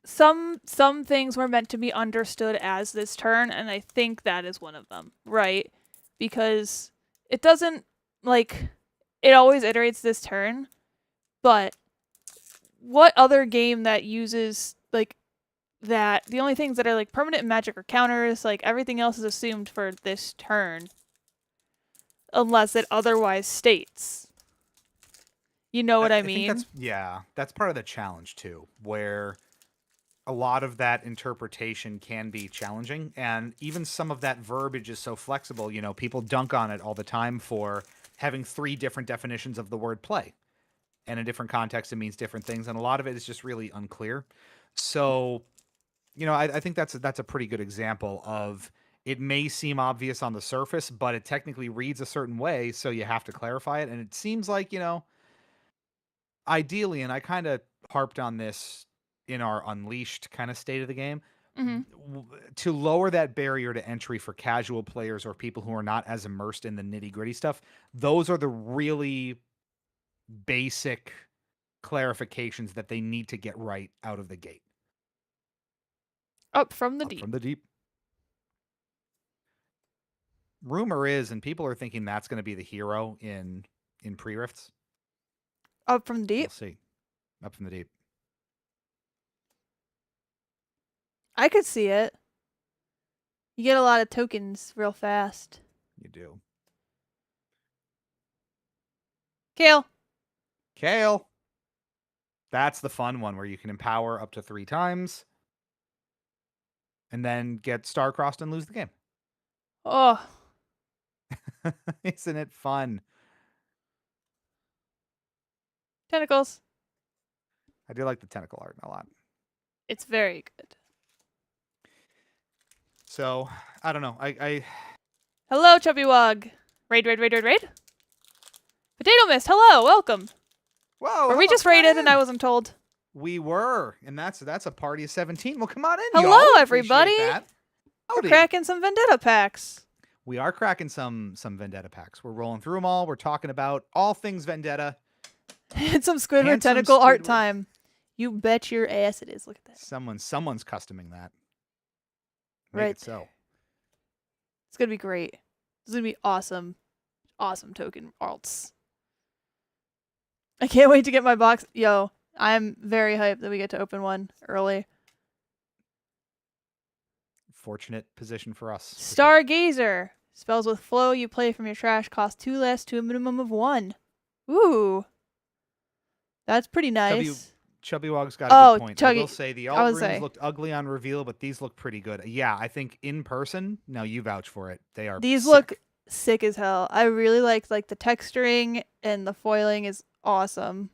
some things were meant to be understood as this turn, and I think that is one of them, right? Because it doesn't, like, it always iterates this turn, but what other game that uses, like, that, the only things that are, like, permanent in Magic are counters, like, everything else is assumed for this turn, unless it otherwise states. You know what I mean? Think that's part of the challenge too, where a lot of that interpretation can be challenging, and even some of that verbiage is so flexible. You know, people dunk on it all the time for having 3 different definitions of the word play, and in different contexts it means different things, and a lot of it is just really unclear. So, you know, I think that's a pretty good example of it may seem obvious on the surface, but it technically reads a certain way, so you have to clarify it. And it seems like, you know, ideally, and I kind of harped on this in our Unleashed kind of state of the game, to lower that barrier to entry for casual players or people who are not as immersed in the nitty-gritty stuff, those are the really basic clarifications that they need to get right out of the gate. Up from the deep. From the deep. Rumor is, and people are thinking that's going to be the hero in pre-rifts. Up from the deep? We'll see. Up from the deep. I could see it. You get a lot of tokens real fast. You do. Kale. That's the fun one where you can empower up to 3 times and then get star-crossed and lose the game. Oh. Isn't it fun? Tentacles. I do like the tentacle art a lot. It's very good. So, I don't know. I Hello, Chubby Wog. Raid. Potato Mist, hello, welcome. Whoa. Were we just raided and I wasn't told? We were, and that's a party of 17. Well, come on in, hello, y'all. everybody. We're cracking some Vendetta packs. we are cracking some Vendetta packs. We're rolling through them all. We're talking about all things Vendetta. It's some Squidward Handsome tentacle art Squidward. time. You bet your ass it is. Look at that. Someone's customing that. Make Right it so. It's gonna be great. It's gonna be awesome. Awesome token alts. I can't wait to get my box. Yo, I'm very hyped that we get to open one early. Fortunate position for us. Stargazer. Spells with flow you play from your trash cost 2 less to a minimum of 1. Ooh. That's pretty nice. Chubby Wog's got a good point. Chuggy, I will say the alt runes looked ugly on reveal, but these look pretty good. Yeah, I think in person, now you vouch for it. These look sick as hell. I really like the texturing and the foiling is awesome.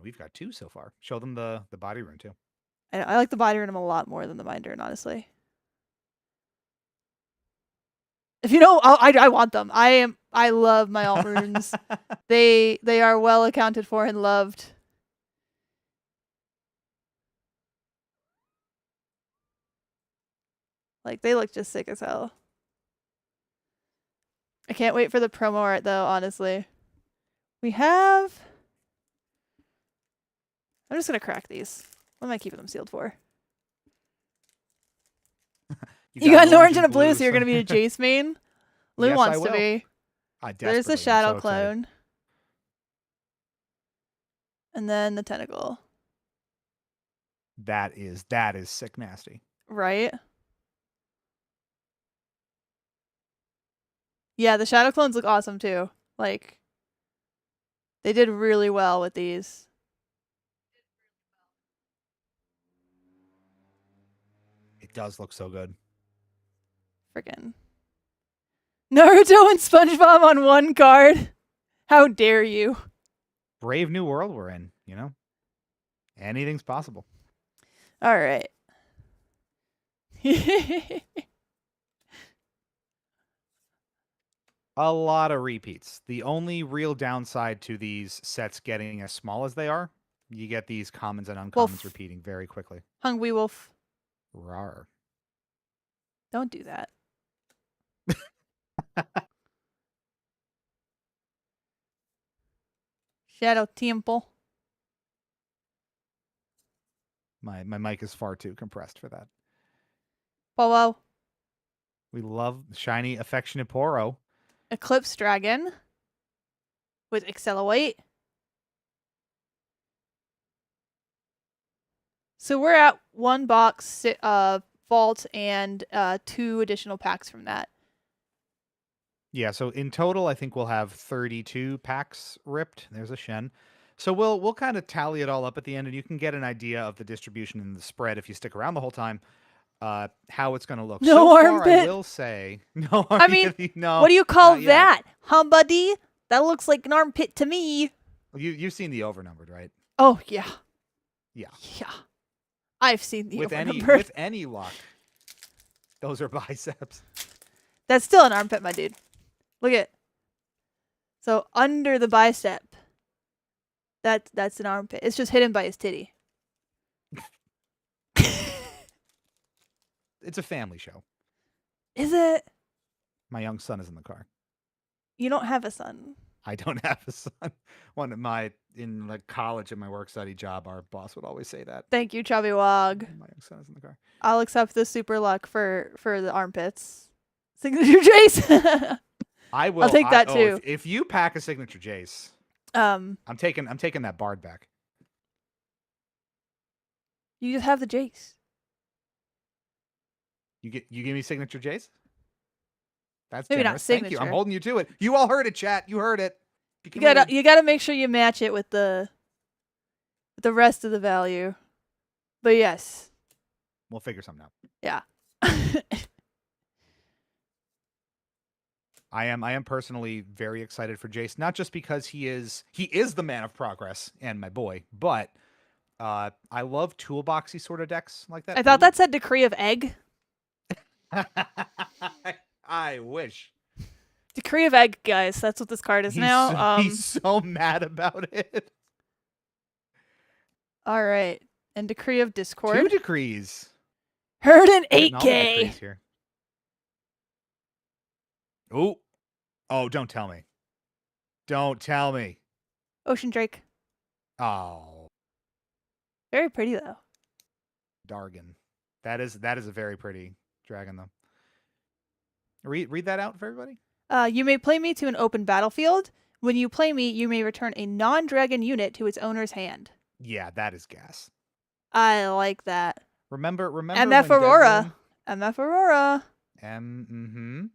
We've got 2 so far. Show them the body rune too. I like the body rune a lot more than the mind rune, honestly. If you know, I want them. I love my alt runes. They are well accounted for and loved. Like, they look just sick as hell. I can't wait for the promo art, though, honestly. We have... I'm just going to crack these. What am I keeping them sealed for? You got an orange and a blue, so you're going to be a Jace main? Lou Yes, wants to be. There's the shadow clone. And then the tentacle. That is sick nasty. Right? Yeah, the shadow clones look awesome too. Like, they did really well with these. It does look so good. Freaking Naruto and SpongeBob on one card. How dare you? Brave new world we're in, you know? Anything's possible. All right. A lot of repeats. The only real downside to these sets getting as small as they are, you get these commons and uncommons repeating very quickly. Hungry Wolf. Rawr. Don't do that. Shadow Temple. My mic is far too compressed for that. Wow. We love shiny affectionate Poro. Eclipse Dragon with Accelerate. So we're at 1 box vault and 2 additional packs from that. Yeah, so in total, I think we'll have 32 packs ripped. There's a Shen. So we'll kind of tally it all up at the end, and you can get an idea of the distribution and the spread if you stick around the whole time. How it's going to look. No so armpit. Far, I will say no. I mean, no. What do you call that, huh, buddy? That looks like an armpit to me. You've seen the overnumbered, right? Oh yeah. Yeah. Yeah. I've seen the overnumbered. With any luck, those are biceps. That's still an armpit, my dude. Look at. So under the bicep. That's an armpit. It's just hidden by his titty. It's a family show. Is it? My young son is in the car. You don't have a son. I don't have a son. In like college at my work study job, our boss would always say that. Thank you, Chubby Wog. My young son is in the car. I'll accept the super luck for the armpits. Signature Jace. I will. I'll take that too. If you pack a signature Jace, I'm taking that Bard back. You just have the Jace. You give me signature Jace? That's maybe generous. not signature. Thank you. I'm holding you to it. You all heard it, chat. You heard it. You gotta make sure you match it with the rest of the value. But yes. We'll figure something out. Yeah. I am personally very excited for Jace, not just because he is the man of progress and my boy, but I love toolboxy sort of decks like that. I thought that said Decree of Egg. I wish. Decree of Egg, guys. That's what this card is now. He's so mad about it. All right. And Decree of Discord. 2 decrees. Heard in 8K. Ooh. Oh, don't tell me. Don't tell me. Ocean Drake. Oh, Very pretty though. Dargan. That is a very pretty dragon, though. Read that out for everybody. You may play me to an open battlefield. When you play me, you may return a non-dragon unit to its owner's hand. Yeah, that is gas. I like that. Remember MF when Aurora. MF Aurora. Mm-hmm.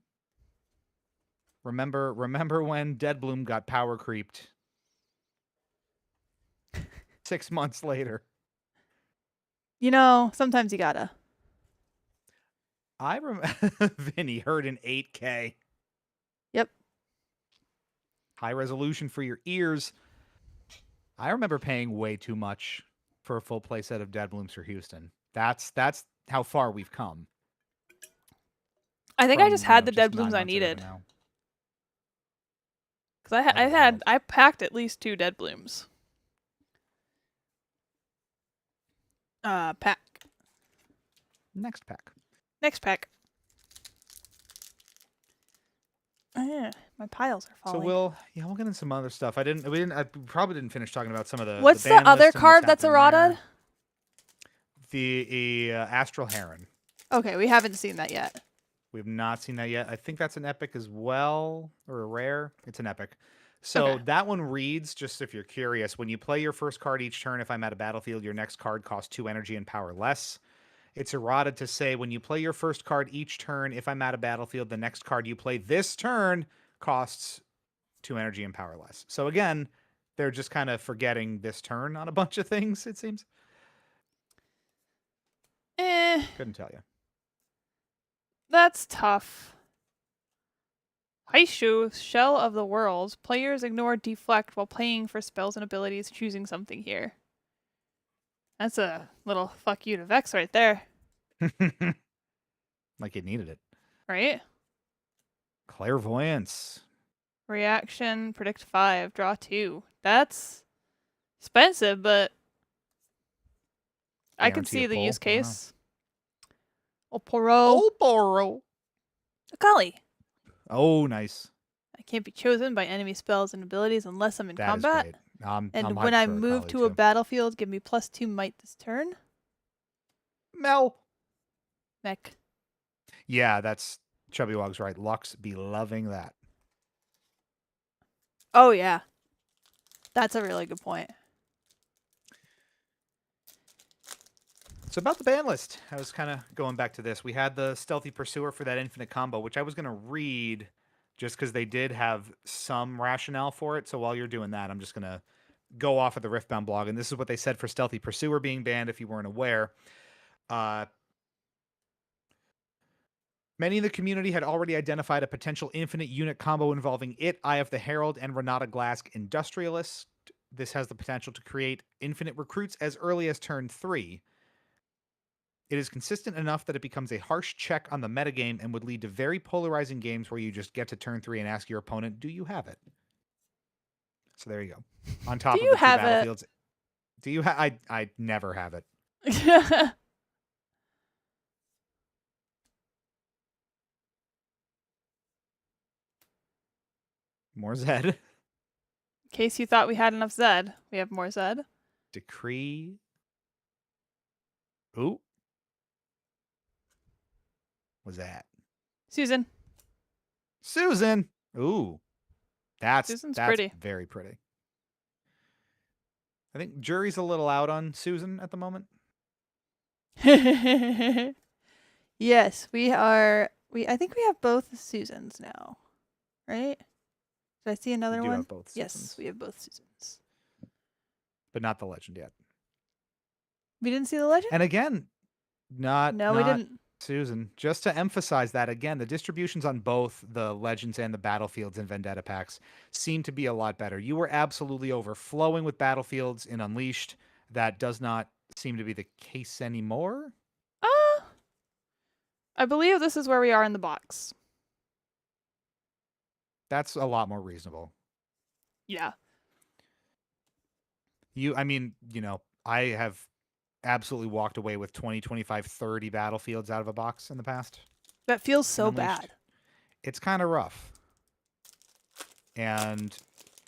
Remember when Deadbloom got power creeped 6 months later? You know, sometimes you gotta. I Vinny heard an 8K. Yep. High resolution for your ears. I remember paying way too much for a full playset of Deadblooms for Houston. That's how far we've come. I think I just had the just dead blooms 9 I months ago to needed. now. Because I packed at least 2 dead blooms. Pack. Next pack. Next pack. Yeah, my piles are falling. So we'll get into some other stuff. I probably didn't finish talking about some of the. What's the the ban other list and card what's that's happening errata? there. The Astral Heron. Okay, we haven't seen that yet. We've not seen that yet. I think that's an epic as well, or a rare. It's an epic. So Okay. that one reads, just if you're curious, when you play your first card each turn, if I'm at a battlefield, your next card costs 2 energy and power less. It's errata to say when you play your first card each turn, if I'm at a battlefield, the next card you play this turn costs 2 energy and power less. So again, they're just kind of forgetting this turn on a bunch of things, it seems. Couldn't tell you. That's tough. Haishu, Shell of the Worlds. Players ignore deflect while playing for spells and abilities, choosing something here. That's a little fuck you to Vex right there. Like it needed it. Right? Clairvoyance. Reaction, predict 5, draw 2. That's expensive, but I can Guarantee see a the pull. use I don't know. case. Oporo. Oporo. Akali. Oh, nice. I can't be chosen by enemy spells and abilities unless I'm in That combat. is great. I'm And hyped when I for move Akali, to a too. battlefield, give me +2 might this turn. Mel. Mech. Yeah, that's Chubby Wog's right. Lux be loving that. Oh, yeah. That's a really good point. So about the ban list, I was kind of going back to this. We had the Stealthy Pursuer for that infinite combo, which I was going to read just because they did have some rationale for it. So while you're doing that, I'm just going to go off of the Riftbound blog. And this is what they said for Stealthy Pursuer being banned, if you weren't aware. Many in the community had already identified a potential infinite unit combo involving it, Eye of the Herald, and Renata Glask Industrialist. This has the potential to create infinite recruits as early as turn 3. It is consistent enough that it becomes a harsh check on the metagame and would lead to very polarizing games where you just get to turn 3 and ask your opponent, do you have it? So there you go. On top of the 2 battlefields. Do you have it? I never have it. More Zed. In case you thought we had enough Zed, we have more Zed. Decree. Ooh. What's that? Susan. Susan. Ooh. That's pretty. Very pretty. I think jury's a little out on Susan at the moment. Yes, we are. I think we have both Susans now, right? Did I see another We do one? have both Yes, Susans. we have both Susans. But not the legend yet. We didn't see the legend? And again, No, we didn't. Susan. Just to emphasize that again, the distributions on both the legends and the battlefields in Vendetta packs seem to be a lot better. You were absolutely overflowing with battlefields in Unleashed. That does not seem to be the case anymore. I believe this is where we are in the box. That's a lot more reasonable. Yeah. I have absolutely walked away with 20, 25, 30 battlefields out of a box in the past. That feels so Unleashed. bad. it's kind of rough. And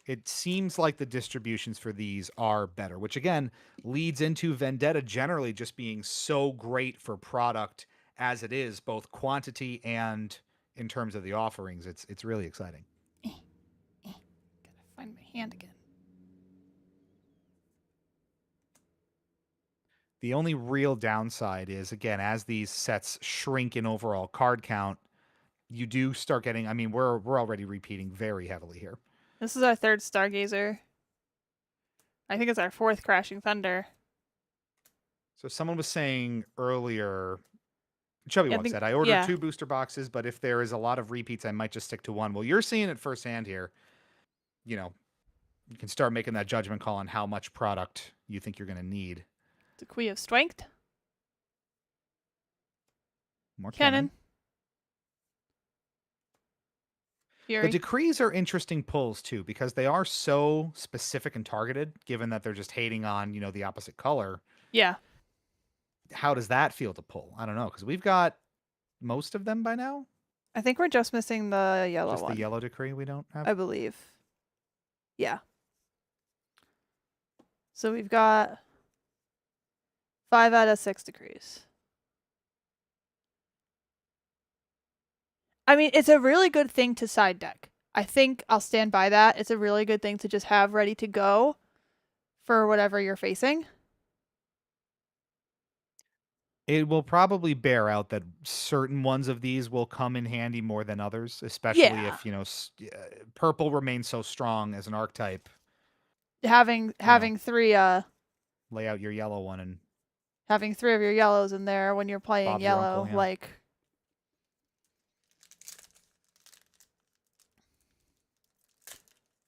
it seems like the distributions for these are better, which again leads into Vendetta generally just being so great for product as it is, both quantity and in terms of the offerings. It's really exciting. Gotta find my hand again. The only real downside is, again, as these sets shrink in overall card count, you do start getting. I mean, we're already repeating very heavily here. This is our third Stargazer. I think it's our fourth Crashing Thunder. So someone was saying earlier, Chubby Yeah, Walk said, I ordered yeah. 2 booster boxes, but if there is a lot of repeats, I might just stick to 1. Well, you're seeing it firsthand here. You know, you can start making that judgment call on how much product you think you're going to need. The Queen of Strength. More Cannon. The Fury. decrees are interesting pulls too, because they are so specific and targeted, given that they're just hating on, the opposite color. Yeah. How does that feel to pull? I don't know, because we've got most of them by now. I think we're just missing the yellow Just one. the yellow decree we don't have? I believe. Yeah. So we've got 5 out of 6 decrees. I mean, it's a really good thing to side deck. I think I'll stand by that. It's a really good thing to just have ready to go for whatever you're facing. It will probably bear out that certain ones of these will come in handy more than others, especially if, purple remains so strong as an archetype. Having 3 Lay out your yellow one and having 3 of your yellows in there when you're playing Bob's your yellow, uncle, yeah. like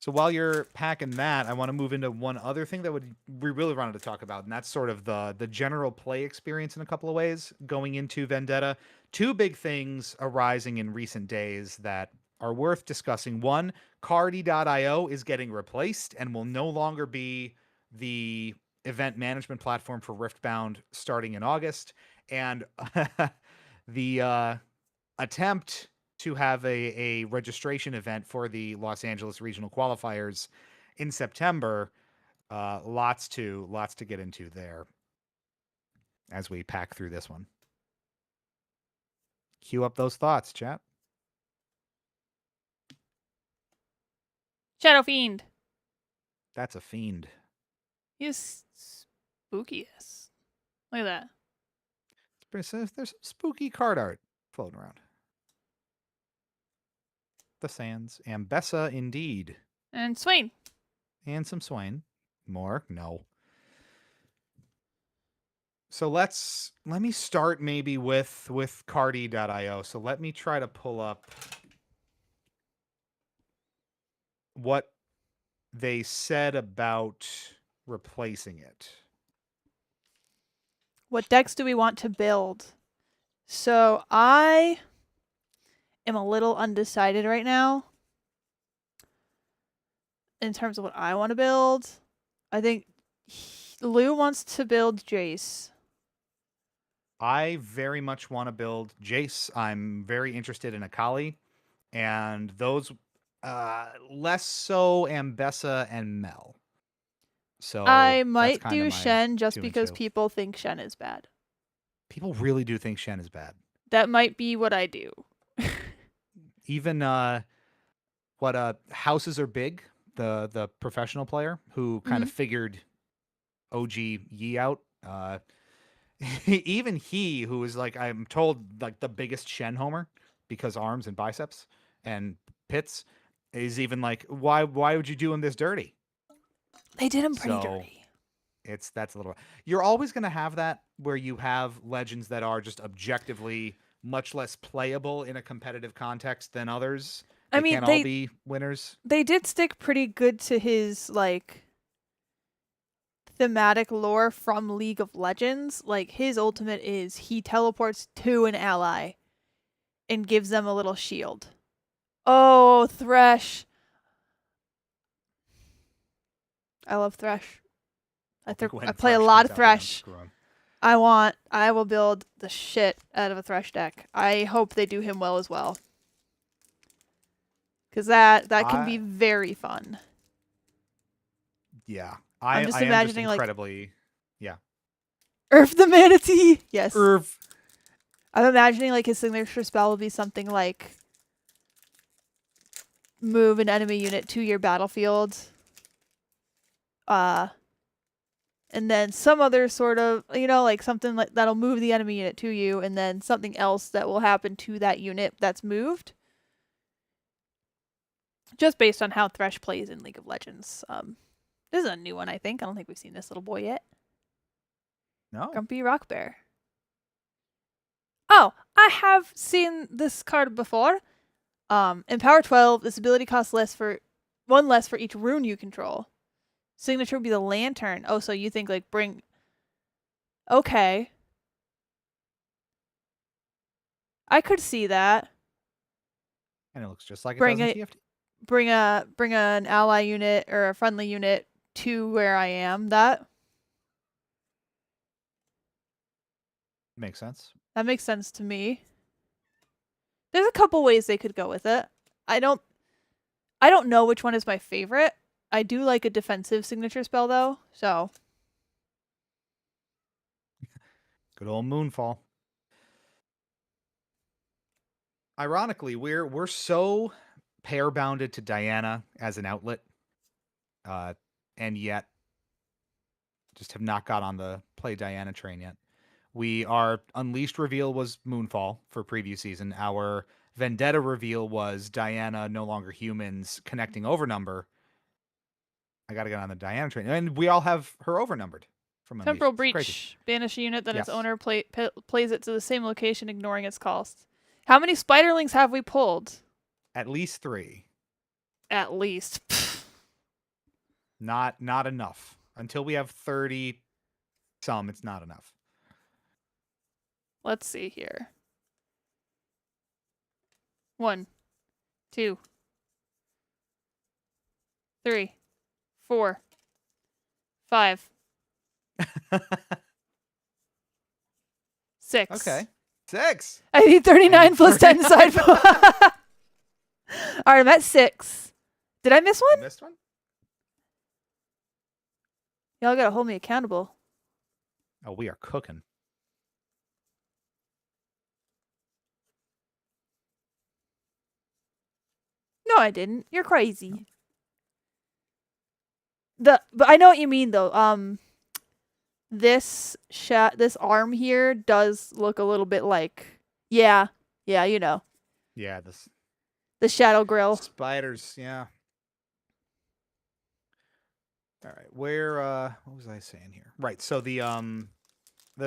So while you're packing that, I want to move into one other thing that we really wanted to talk about, and that's sort of the general play experience in a couple of ways going into Vendetta. 2 big things arising in recent days that are worth discussing. One, Cardi.io is getting replaced and will no longer be the event management platform for Riftbound starting in August. And the attempt to have a registration event for the Los Angeles regional qualifiers in September. Lots to get into there as we pack through this one. Cue up those thoughts, chat. Shadow Fiend. That's a fiend. He's spooky. Look at that. There's some spooky card art floating around. The Sands. Ambessa, indeed. And Swain. And some Swain. More? No. So let me start maybe with Cardi.io. So let me try to pull up what they said about replacing it. What decks do we want to build? So I am a little undecided right now in terms of what I want to build. I think Lou wants to build Jace. I very much want to build Jace. I'm very interested in Akali, and those less so Ambessa and Mel. So I might do Shen just because people think Shen is bad. People really do think Shen is bad. That might be what I do. Even Houses Are Big, the professional player who kind of figured OG Yi out. Even he, who is like, I'm told, like the biggest Shen homer because arms and biceps and pits, is even like, why would you do him this dirty? They did him pretty dirty. That's a little. You're always going to have that where you have legends that are just objectively much less playable in a competitive context than others. They can't all be winners. They did stick pretty good to his like thematic lore from League of Legends. Like his ultimate is he teleports to an ally and gives them a little shield. Oh, Thresh. I love Thresh. I play a lot of Thresh. I will build the shit out of a Thresh deck. I hope they do him well as well. because that can be very fun. Yeah, I'm just I am imagining just incredibly, yeah. Earth the Manatee. Yes. Irv. I'm imagining like his signature spell will be something like move an enemy unit to your battlefield. And then some other sort of, like something like that'll move the enemy unit to you, and then something else that will happen to that unit that's moved. Just based on how Thresh plays in League of Legends. This is a new one, I think. I don't think we've seen this little boy yet. No. Grumpy Rock Bear. Oh, I have seen this card before. In Power 12, this ability costs one less for each rune you control. Signature would be the Lantern. Oh, so you think like bring... Okay. I could see that. And it looks just like it does in TFT. Bring an ally unit or a friendly unit to where I am. That makes sense. That makes sense to me. There's a couple ways they could go with it. I don't know which one is my favorite. I do like a defensive signature spell though, so. Good old Moonfall. Ironically, we're so pair bounded to Diana as an outlet, and yet just have not got on the play Diana train yet. Our Unleashed reveal was Moonfall for preview season. Our Vendetta reveal was Diana no longer humans connecting overnumber. I got to get on the Diana train, and we all have her overnumbered from Unleashed. Temporal Breach. Banish a unit that its owner plays it to the same location, ignoring its cost. How many Spiderlings have we pulled? At least 3. At least. Not enough. Until we have 30 some, it's not enough. Let's see here. 1, 2, 3, 4, 5. 6. Okay. 6. I need 39 plus 10 side. All right, I'm at 6. Did I miss one? You missed one? Y'all gotta hold me accountable. Oh, we are cooking. No, I didn't. You're crazy. But I know what you mean though. This arm here does look a little bit like, yeah, you know. Yeah, the shadow grill. Spiders, yeah. All right, what was I saying here? Right, so the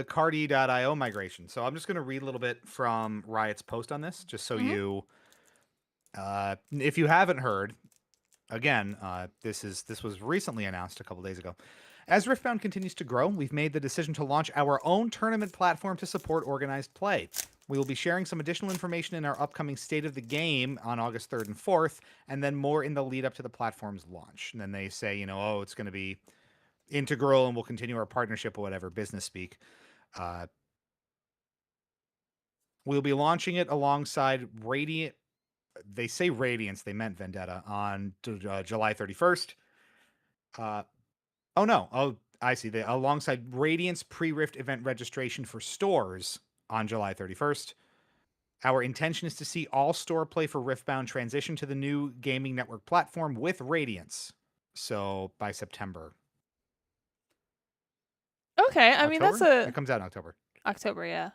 Cardi.io migration. So I'm just going to read a little bit from Riot's post on this, just so you, if you haven't heard, again, this was recently announced a couple days ago. As Riftbound continues to grow, we've made the decision to launch our own tournament platform to support organized play. We will be sharing some additional information in our upcoming State of the Game on August 3rd and 4th, and then more in the lead up to the platform's launch. And then they say, it's going to be integral and we'll continue our partnership or whatever, business speak. We'll be launching it alongside Radiant. They say Radiance, they meant Vendetta, on July 31st. Oh, no. Oh, I see. Alongside Radiance pre-Rift event registration for stores on July 31st. Our intention is to see all store play for Riftbound transition to the new gaming network platform with Radiance. So by September. Okay, I mean, it comes out in October. October, yeah.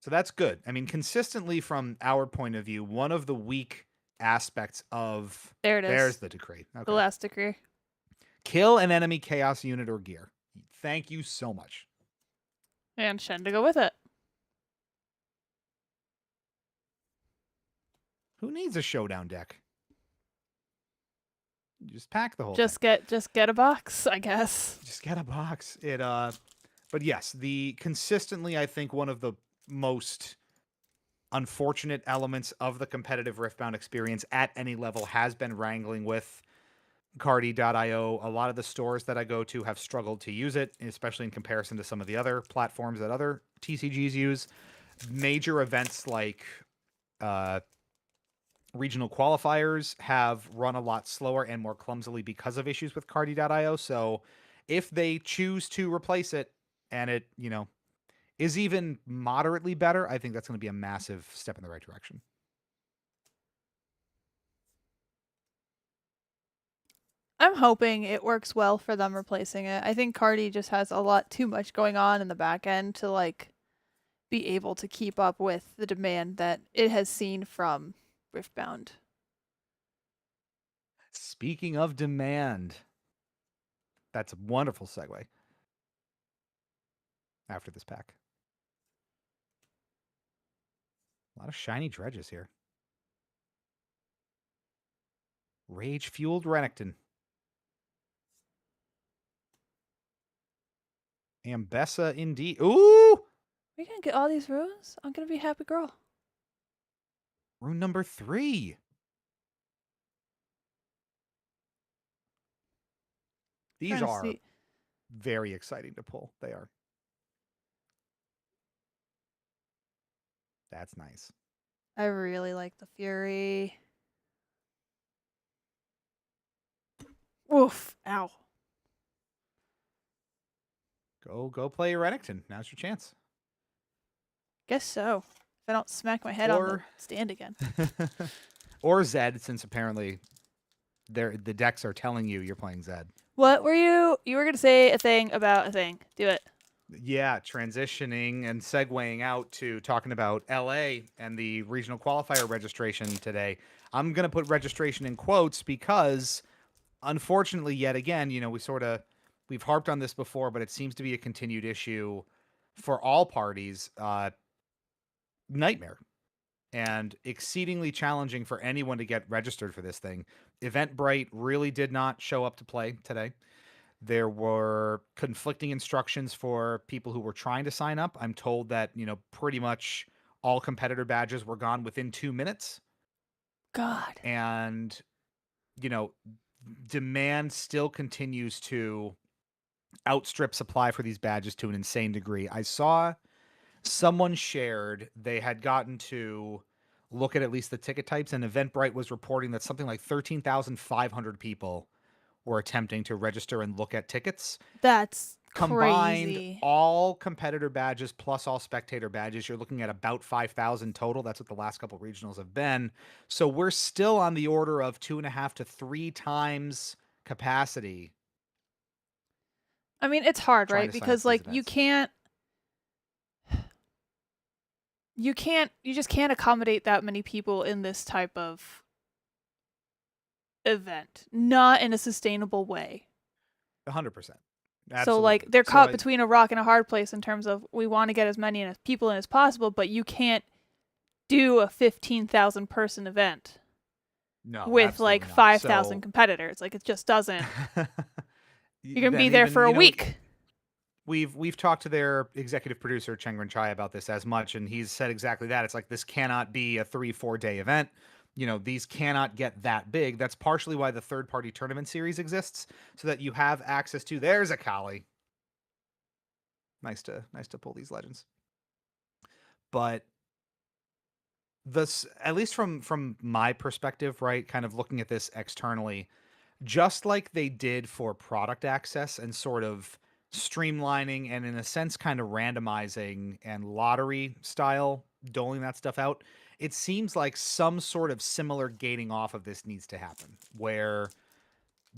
So that's good. I mean, consistently from our point of view, one of the weak aspects of... There it is. There's the decree. Okay. The last decree. Kill an enemy chaos unit or gear. Thank you so much. And Shen to go with it. Who needs a showdown deck? Just pack the whole thing. Just get a box, I guess. Just get a box. But yes, consistently, I think one of the most unfortunate elements of the competitive Riftbound experience at any level has been wrangling with Cardi.io. A lot of the stores that I go to have struggled to use it, especially in comparison to some of the other platforms that other TCGs use. Major events like regional qualifiers have run a lot slower and more clumsily because of issues with Cardi.io. So if they choose to replace it and it, is even moderately better, I think that's going to be a massive step in the right direction. I'm hoping it works well for them replacing it. I think Cardi just has a lot too much going on in the back end to like be able to keep up with the demand that it has seen from Riftbound. Speaking of demand, that's a wonderful segue after this pack. A lot of shiny dredges here. Rage fueled Renekton. Ambessa indeed. Ooh! We gonna get all these runes? I'm gonna be a happy girl. Rune number 3. These are See. very exciting to pull. They are. That's nice. I really like the Fury. Oof. Ow. Go play Renekton. Now's your chance. Guess so. If I don't smack my head on the stand again. Or Zed, since apparently the decks are telling you you're playing Zed. What were you? You were gonna say a thing about a thing. Do it. Yeah, transitioning and segueing out to talking about LA and the regional qualifier registration today. I'm going to put registration in quotes because, unfortunately, yet again, we've harped on this before, but it seems to be a continued issue for all parties. Nightmare and exceedingly challenging for anyone to get registered for this thing. Eventbrite really did not show up to play today. There were conflicting instructions for people who were trying to sign up. I'm told that, pretty much all competitor badges were gone within 2 minutes. God. And, demand still continues to outstrip supply for these badges to an insane degree. I saw someone shared they had gotten to look at least the ticket types, and Eventbrite was reporting that something like 13,500 people were attempting to register and look at tickets. That's Combined, crazy. all competitor badges plus all spectator badges, you're looking at about 5,000 total. That's what the last couple regionals have been. So we're still on the order of 2.5 to 3 times capacity. I mean, it's hard, right? Because like you just can't accommodate that many people in this type of event, not in a sustainable way. 100%. Absolutely. So like they're caught between a rock and a hard place in terms of we want to get as many people in as possible, but you can't do a 15,000 person event with like 5,000 competitors. Like it just doesn't. You can be there for a week. We've talked to their executive producer Chengren Chai about this as much, and he's said exactly that. It's like this cannot be a 3-4 day event. These cannot get that big. That's partially why the third-party tournament series exists, so that you have access to. There's a Kali. Nice to pull these legends. But this, at least from my perspective, right, kind of looking at this externally, just like they did for product access and sort of streamlining and in a sense kind of randomizing and lottery style doling that stuff out, it seems like some sort of similar gating off of this needs to happen, where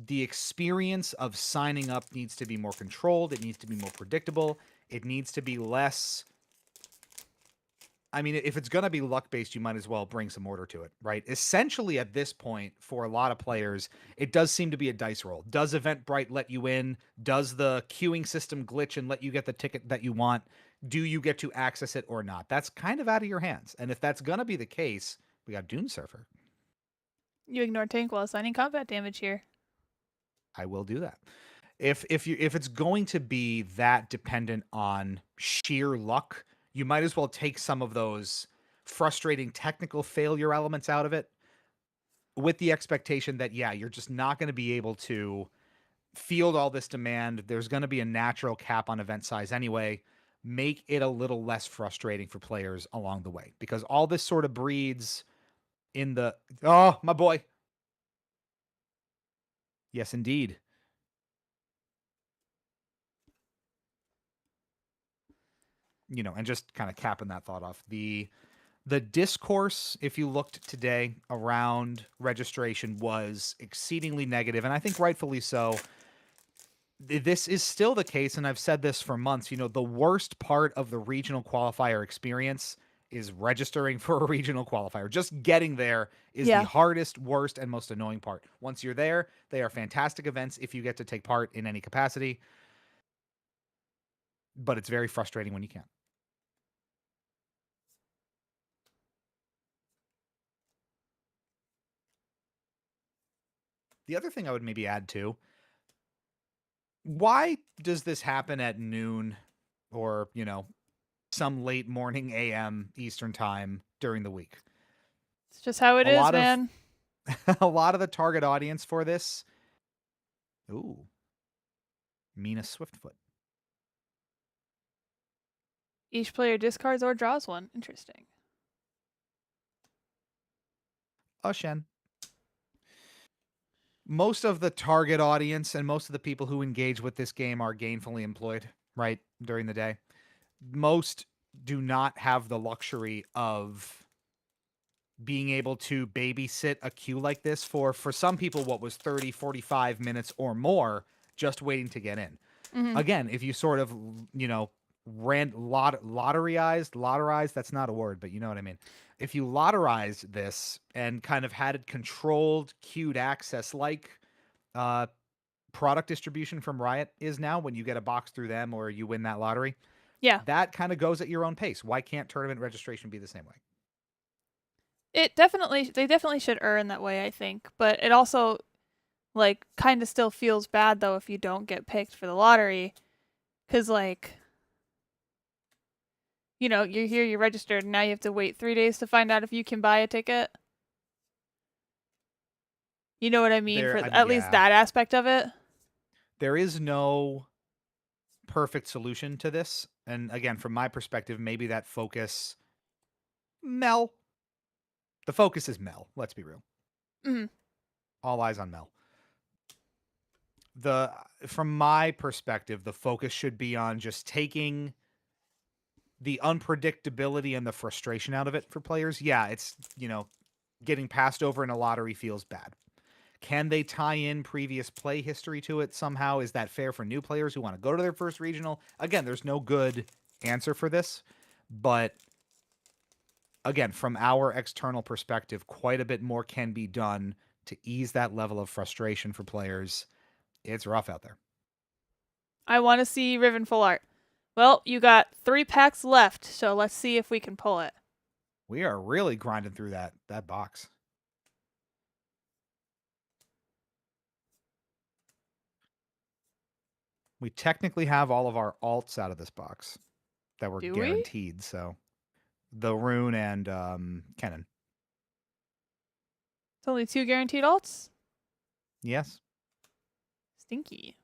the experience of signing up needs to be more controlled, it needs to be more predictable, it needs to be less. I mean, if it's going to be luck-based, you might as well bring some order to it, right? Essentially, at this point, for a lot of players, it does seem to be a dice roll. Does Eventbrite let you in? Does the queuing system glitch and let you get the ticket that you want? Do you get to access it or not? That's kind of out of your hands. And if that's going to be the case, we got Dune Surfer. You ignore tank while assigning combat damage here. I will do that. If it's going to be that dependent on sheer luck, you might as well take some of those frustrating technical failure elements out of it, with the expectation that, yeah, you're just not going to be able to field all this demand. There's going to be a natural cap on event size anyway. Make it a little less frustrating for players along the way, because all this sort of breeds in the... Oh, my boy. Yes, indeed. You know, and just kind of capping that thought off, the discourse, if you looked today around registration, was exceedingly negative, and I think rightfully so. This is still the case, and I've said this for months. You know, the worst part of the regional qualifier experience is registering for a regional qualifier. Just getting there is the Yeah. hardest, worst, and most annoying part. Once you're there, they are fantastic events if you get to take part in any capacity, but it's very frustrating when you can't. The other thing I would maybe add too, why does this happen at noon or, you know, some late morning AM Eastern time during the week? It's just how it A is, lot of man. a lot of the target audience for this. Ooh, Mina Swiftfoot. Each player discards or draws one. Interesting. Shen. Most of the target audience and most of the people who engage with this game are gainfully employed, right, during the day. Most do not have the luxury of being able to babysit a queue like this for some people what was 30, 45 minutes or more just waiting to get in. Mm-hmm. Again, if you sort of, you know, lotterized, that's not a word, but you know what I mean. If you lotterized this and kind of had it controlled, queued access like product distribution from Riot is now when you get a box through them or you win that lottery, Yeah. that kind of goes at your own pace. Why can't tournament registration be the same way? They definitely should earn that way, I think. But it also, like, kind of still feels bad, though, if you don't get picked for the lottery. Because, like, you know, you're here, you're registered, and now you have to wait 3 days to find out if you can buy a ticket. You know what I mean? At least Yeah. that aspect of it. There is no perfect solution to this. And again, from my perspective, maybe that focus, Mel. The focus is Mel. Let's be real. Mm-hmm. All eyes on Mel. From my perspective, the focus should be on just taking the unpredictability and the frustration out of it for players. Yeah, it's, you know, getting passed over in a lottery feels bad. Can they tie in previous play history to it somehow? Is that fair for new players who want to go to their first regional? Again, there's no good answer for this, but again, from our external perspective, quite a bit more can be done to ease that level of frustration for players. It's rough out there. I want to see Riven full art. Well, you got 3 packs left, so let's see if we can pull it. We are really grinding through that box. We technically have all of our alts out of this box that were Do we? guaranteed. So the Rune and Kennen. It's only 2 guaranteed alts? Yes. Stinky.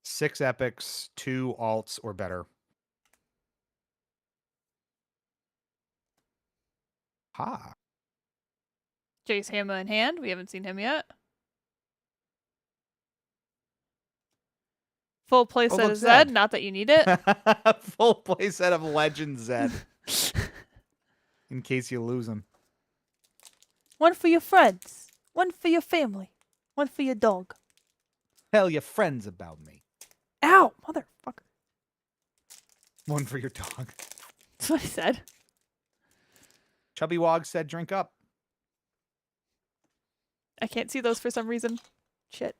6 epics, 2 alts or better. Ha. Jace Hammer in hand. We haven't seen him yet. Full playset look, of Zed. Not that you need it. Full playset of Legend Zed. In case you lose him. One for your friends. One for your family. One for your dog. Tell your friends about me. Ow! Motherfucker. One for your dog. That's what I said. Chubby Wog said drink up. I can't see those for some reason. Shit.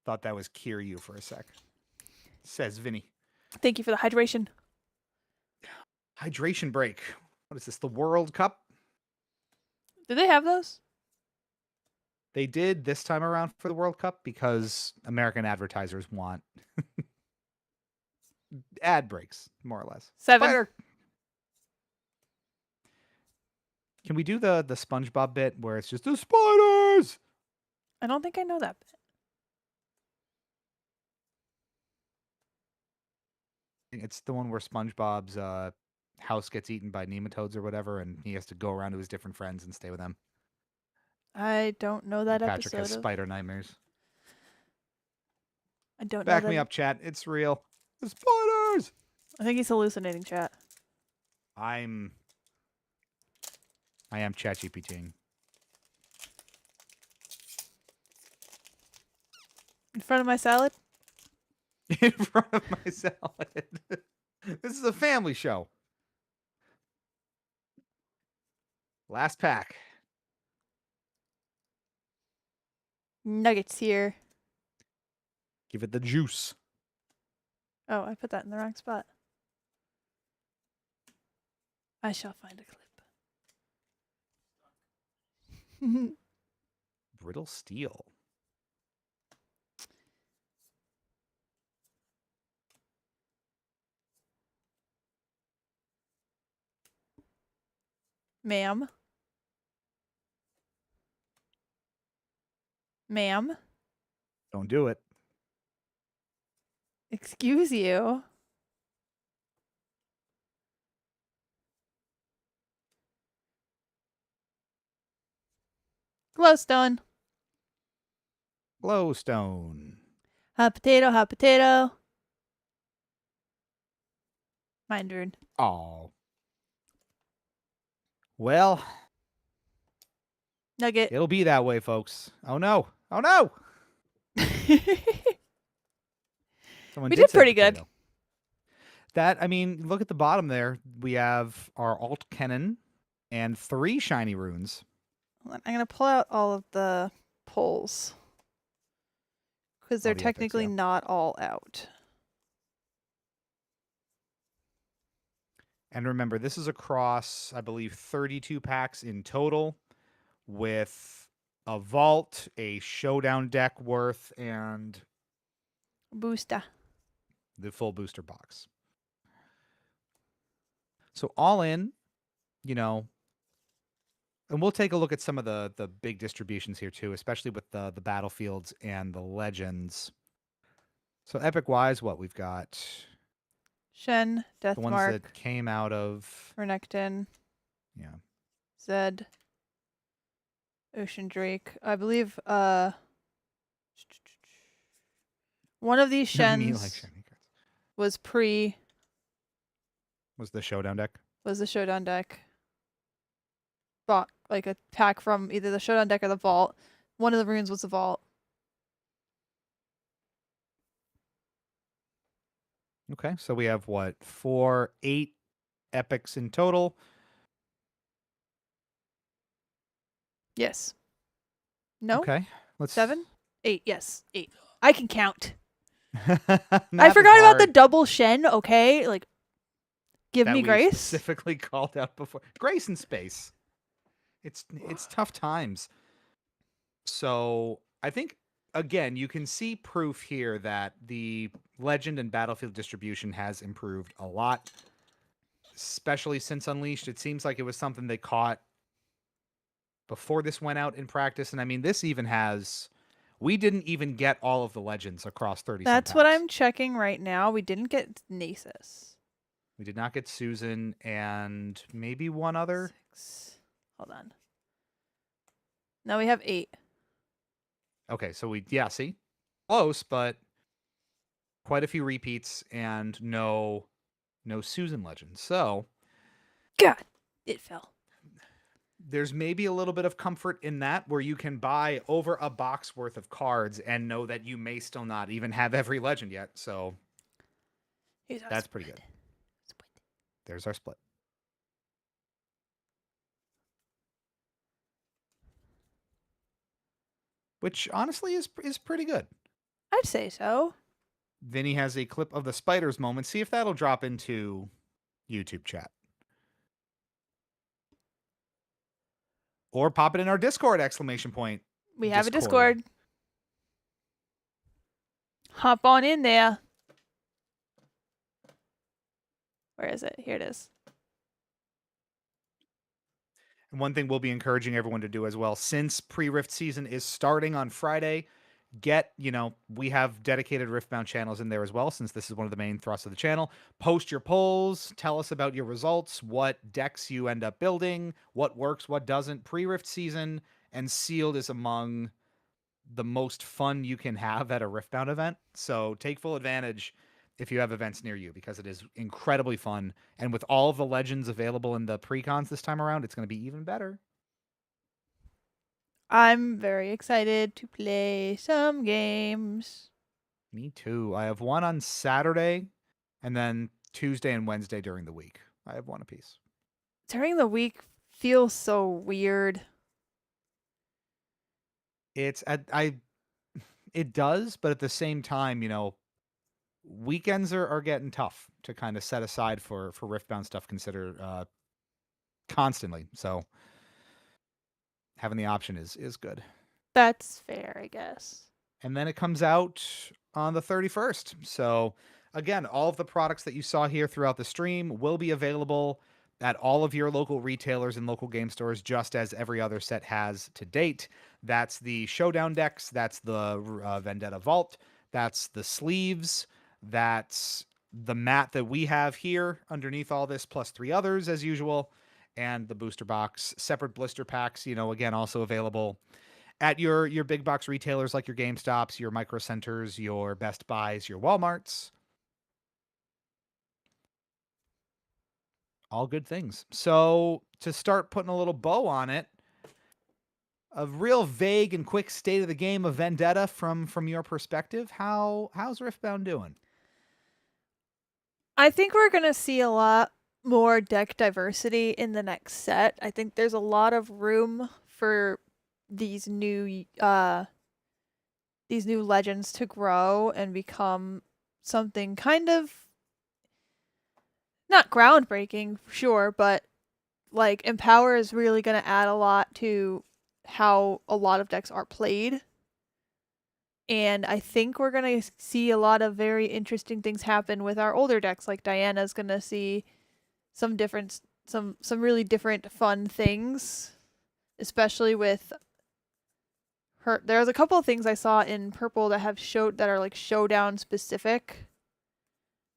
Thought that was Kiryu for a sec. Says Vinny. Thank you for the hydration. Hydration break. What is this? The World Cup? Do they have those? They did this time around for the World Cup because American advertisers want ad breaks, more or less. 7. Spider. Can we do the SpongeBob bit where it's just the spiders? I don't think I know that bit. It's the one where SpongeBob's house gets eaten by nematodes or whatever, and he has to go around to his different friends and stay with them. I don't know that Patrick has episode of. spider nightmares. I don't know Back that. me up, chat. It's real. The spiders! I think he's hallucinating, chat. I am ChatGPTing. In front of my salad? In front of my salad. This is a family show. Last pack. Nuggets here. Give it the juice. Oh, I put that in the wrong spot. I shall find a clip. Brittle steel. Ma'am. Ma'am. Don't do it. Excuse you. Glowstone. Glowstone. Hot potato, hot potato. Mind rune. Oh. Well, Nugget. it'll be that way, folks. Oh no. Oh no. Someone We did did say pretty good. potato. That, I mean, look at the bottom there. We have our alt cannon and 3 shiny runes. I'm going to pull out all of the pulls. Because they're the epics, technically yeah. not all out. And remember, this is across, I believe, 32 packs in total with a vault, a showdown deck worth, and Booster. the full booster box. So all in, you know, and we'll take a look at some of the big distributions here too, especially with the battlefields and the legends. So epic-wise, what we've got? Shen, The ones Deathmark, that came out of, Renekton, yeah. Zed, Ocean Drake. I believe one of these Me Shens like shiny cards. was pre Was the showdown deck? was the showdown deck. Bought like a pack from either the showdown deck or the vault. One of the runes was the vault. Okay, so we have what, 8 epics in total. Yes. No? Okay, let's 7? 8. Yes. 8. I can count. Math I is forgot about the hard. double Shen, okay? Like give That me we grace. specifically called out before. Grace in space. It's tough times. So I think again you can see proof here that the legend and battlefield distribution has improved a lot, especially since Unleashed. It seems like it was something they caught before this went out in practice, and I mean this even has. We didn't even get all of the legends across 30. That's what I'm checking right now. We didn't get Nasus. We did not get Susan and maybe one other. 6. Hold on. Now we have 8. Okay, so see, close, but quite a few repeats and no Susan legends. So God, it fell. there's maybe a little bit of comfort in that, where you can buy over a box worth of cards and know that you may still not even have every legend yet. So that's pretty good. There's our split. Which honestly is pretty good. I'd say so. Vinny has a clip of the spiders moment. See if that'll drop into YouTube chat. Or pop it in our Discord, exclamation point. We have a Discord. Hop on in there. Where is it? Here it is. And one thing we'll be encouraging everyone to do as well, since pre-Rift season is starting on Friday, we have dedicated Riftbound channels in there as well, since this is one of the main thrusts of the channel. Post your polls, tell us about your results, what decks you end up building, what works, what doesn't. Pre-Rift season and Sealed is among the most fun you can have at a Riftbound event. So take full advantage if you have events near you, because it is incredibly fun. And with all of the legends available in the pre-cons this time around, it's going to be even better. I'm very excited to play some games. Me too. I have one on Saturday, and then Tuesday and Wednesday during the week. I have one apiece. During the week feels so weird. It does, but at the same time, weekends are getting tough to kind of set aside for Riftbound stuff considered constantly. So having the option is good. That's fair, I guess. And then it comes out on the 31st. So again, all of the products that you saw here throughout the stream will be available at all of your local retailers and local game stores, just as every other set has to date. That's the Showdown decks, that's the Vendetta Vault, that's the sleeves, that's the mat that we have here underneath all this, plus 3 others as usual, and the booster box. Separate blister packs, again, also available at your big box retailers like your GameStops, your Micro Centers, your Best Buys, your Walmarts. All good things. So to start putting a little bow on it, a real vague and quick state of the game of Vendetta from your perspective. How's Riftbound doing? I think we're going to see a lot more deck diversity in the next set. I think there's a lot of room for these new legends to grow and become something kind of not groundbreaking, sure, but like Empower is really going to add a lot to how a lot of decks are played. And I think we're going to see a lot of very interesting things happen with our older decks. Like Diana's going to see some really different fun things, especially with her. There's a couple of things I saw in purple that are like showdown specific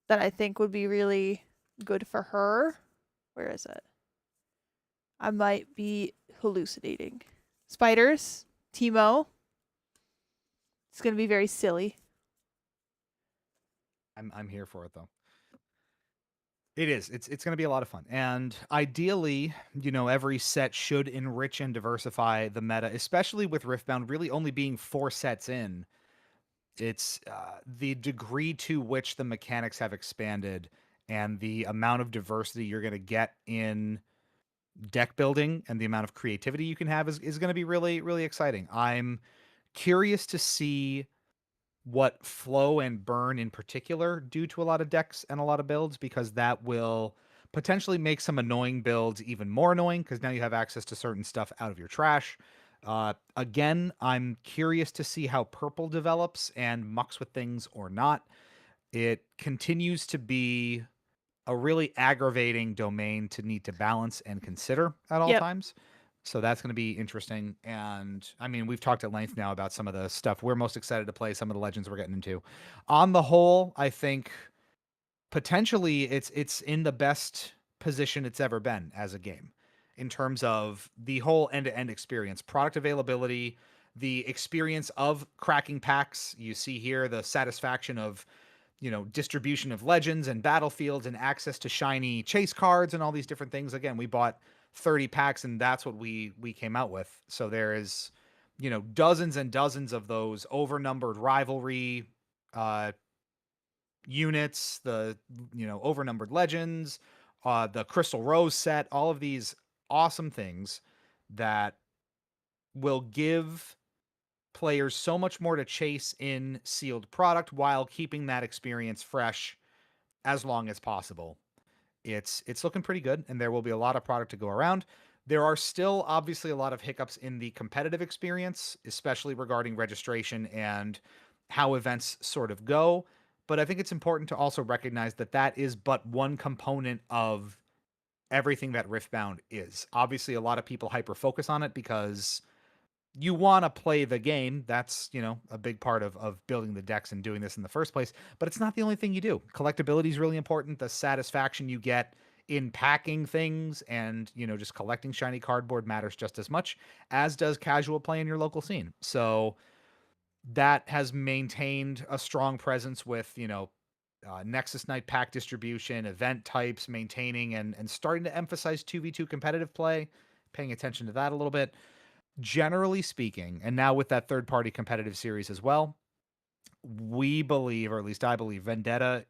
that I think would be really good for her. Where is it? I might be hallucinating. Spiders, Teemo. It's going to be very silly. I'm here for it though. It is. It's going to be a lot of fun. And ideally, every set should enrich and diversify the meta, especially with Riftbound really only being 4 sets in. It's the degree to which the mechanics have expanded and the amount of diversity you're going to get in deck building and the amount of creativity you can have is going to be really, really exciting. I'm curious to see what flow and burn in particular do to a lot of decks and a lot of builds, because that will potentially make some annoying builds even more annoying, because now you have access to certain stuff out of your trash. Again, I'm curious to see how purple develops and mucks with things or not. It continues to be a really aggravating domain to need to balance and consider at all times. So that's going to be interesting. And I mean, we've talked at length now about some of the stuff we're most excited to play, some of the legends we're getting into. On the whole, I think potentially it's in the best position it's ever been as a game in terms of the whole end-to-end experience, product availability, the experience of cracking packs. You see here the satisfaction of distribution of legends and battlefields and access to shiny chase cards and all these different things. Again, we bought 30 packs and that's what we came out with. So there is, dozens and dozens of those overnumbered rivalry units, the, overnumbered legends, the Crystal Rose set, all of these awesome things that will give players so much more to chase in sealed product while keeping that experience fresh as long as possible. It's looking pretty good, and there will be a lot of product to go around. There are still obviously a lot of hiccups in the competitive experience, especially regarding registration and how events sort of go. But I think it's important to also recognize that that is but one component of everything that Riftbound is. Obviously, a lot of people hyper focus on it because you want to play the game. That's, a big part of building the decks and doing this in the first place. But it's not the only thing you do. Collectability is really important. The satisfaction you get in packing things and, just collecting shiny cardboard matters just as much, as does casual play in your local scene. So that has maintained a strong presence with, Nexus Night pack distribution, event types, maintaining and starting to emphasize 2v2 competitive play, paying attention to that a little bit. Generally speaking, and now with that third-party competitive series as well, we believe, or at least I believe, Vendetta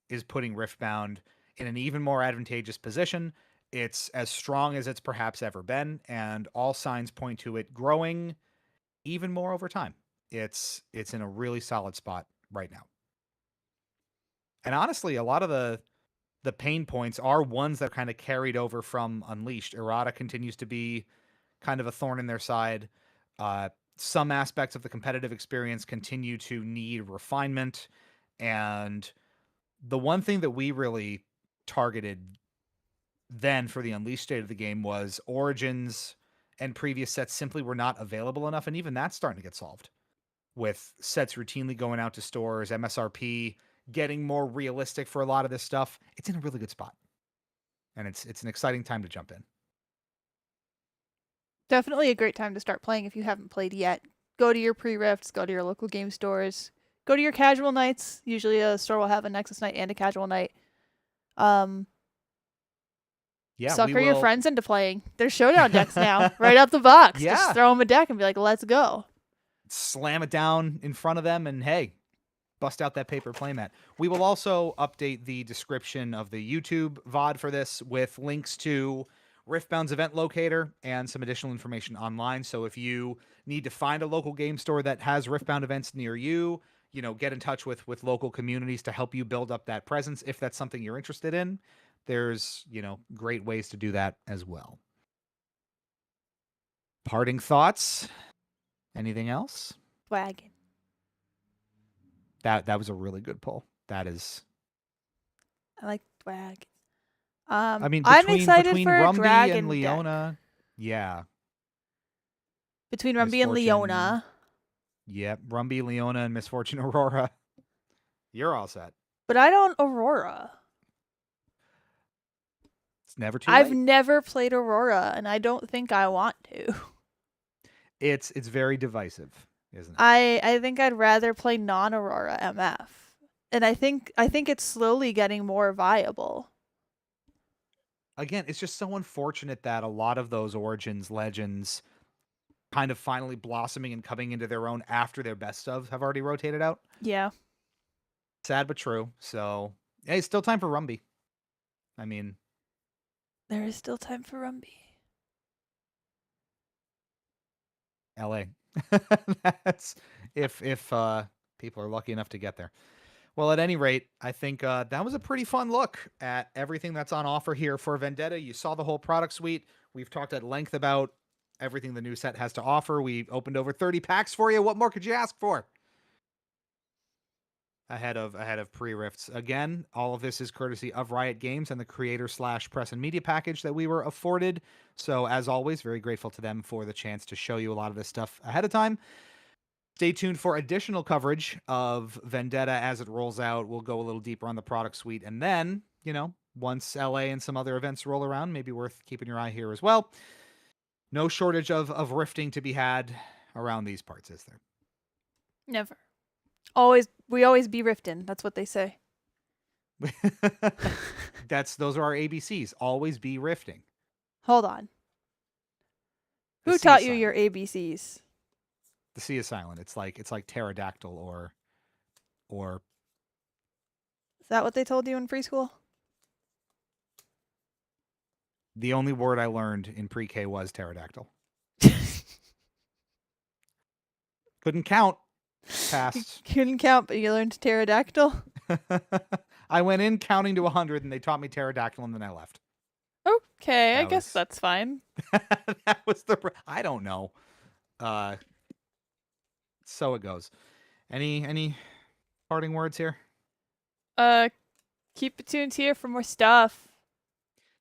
is putting Riftbound in an even more advantageous position. It's as strong as it's perhaps ever been, and all signs point to it growing even more over time. It's in a really solid spot right now. And honestly, a lot of the pain points are ones that kind of carried over from Unleashed. Errata continues to be kind of a thorn in their side. Some aspects of the competitive experience continue to need refinement. And the one thing that we really targeted then for the Unleashed state of the game was Origins and previous sets simply were not available enough. And even that's starting to get solved with sets routinely going out to stores, MSRP getting more realistic for a lot of this stuff. It's in a really good spot. And it's an exciting time to jump in. Definitely a great time to start playing if you haven't played yet. Go to your pre-rifts, go to your local game stores, go to your casual nights. Usually a store will have a Nexus night and a casual night. Sucker your friends into playing. There's showdown decks now, right out the box. Yeah. Just throw them a deck and be like, let's go. Slam it down in front of them and hey, bust out that paper playmat. We will also update the description of the YouTube VOD for this with links to Riftbound's event locator and some additional information online. So if you need to find a local game store that has Riftbound events near you, get in touch with local communities to help you build up that presence. If that's something you're interested in, there's, great ways to do that as well. Parting thoughts? Anything else? Wagon. That was a really good pull. That is. I like wagon. I mean, I'm excited for Rumby Dragon and Leona, deck. yeah. Between Rumby and Leona. Yep, Rumby, Leona, and Misfortune Aurora. You're all set. But I don't Aurora. It's never too late. I've never played Aurora, and I don't think I want to. It's very divisive, isn't it? I think I'd rather play non-Aurora MF. And I think it's slowly getting more viable. Again, it's just so unfortunate that a lot of those Origins legends kind of finally blossoming and coming into their own after their best ofs have already rotated out. Yeah. Sad but true. So, hey, it's still time for Rumby. I mean, there is still time for Rumby. LA. That's if people are lucky enough to get there. Well, at any rate, I think that was a pretty fun look at everything that's on offer here for Vendetta. You saw the whole product suite. We've talked at length about everything the new set has to offer. We opened over 30 packs for you. What more could you ask for? Ahead of pre-rifts. Again, all of this is courtesy of Riot Games and the creator/press and media package that we were afforded. So as always, very grateful to them for the chance to show you a lot of this stuff ahead of time. Stay tuned for additional coverage of Vendetta as it rolls out. We'll go a little deeper on the product suite. And then, once LA and some other events roll around, maybe worth keeping your eye here as well. No shortage of rifting to be had around these parts, is there? Never. We always be rifting. That's what they say. Those are our ABCs. Always be rifting. Hold on. Who taught you your ABCs? The C is silent. It's like pterodactyl or. Is that what they told you in preschool? The only word I learned in pre-K was pterodactyl. Couldn't count. Passed. You couldn't count, but you learned pterodactyl? I went in counting to 100 and they taught me pterodactyl and then I left. Okay, I guess that's fine. That was I don't know. So it goes. Any parting words here? Keep it tuned here for more stuff.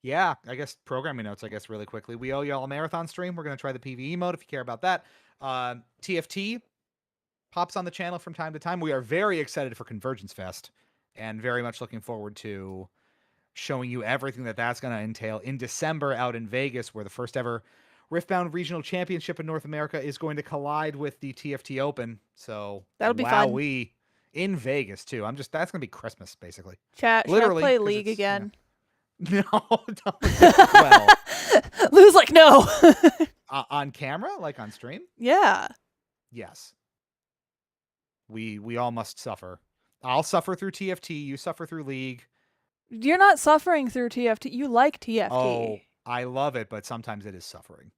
Yeah, I guess programming notes, I guess, really quickly. We owe y'all a marathon stream. We're going to try the PvE mode if you care about that. TFT pops on the channel from time to time. We are very excited for Convergence Fest and very much looking forward to showing you everything that's going to entail in December out in Vegas, where the first ever Riftbound Regional Championship in North America is going to collide with the TFT Open. So, That'll be fun. wowee. In Vegas, too. That's going to be Christmas, basically. Chat, Literally, should I play 'cause League it's, again? No, don't. Well, Lou's like, no. on camera, like on stream? Yeah. Yes. We all must suffer. I'll suffer through TFT, you suffer through League. You're not suffering through TFT. You like TFT. Oh, I love it, but sometimes it is suffering.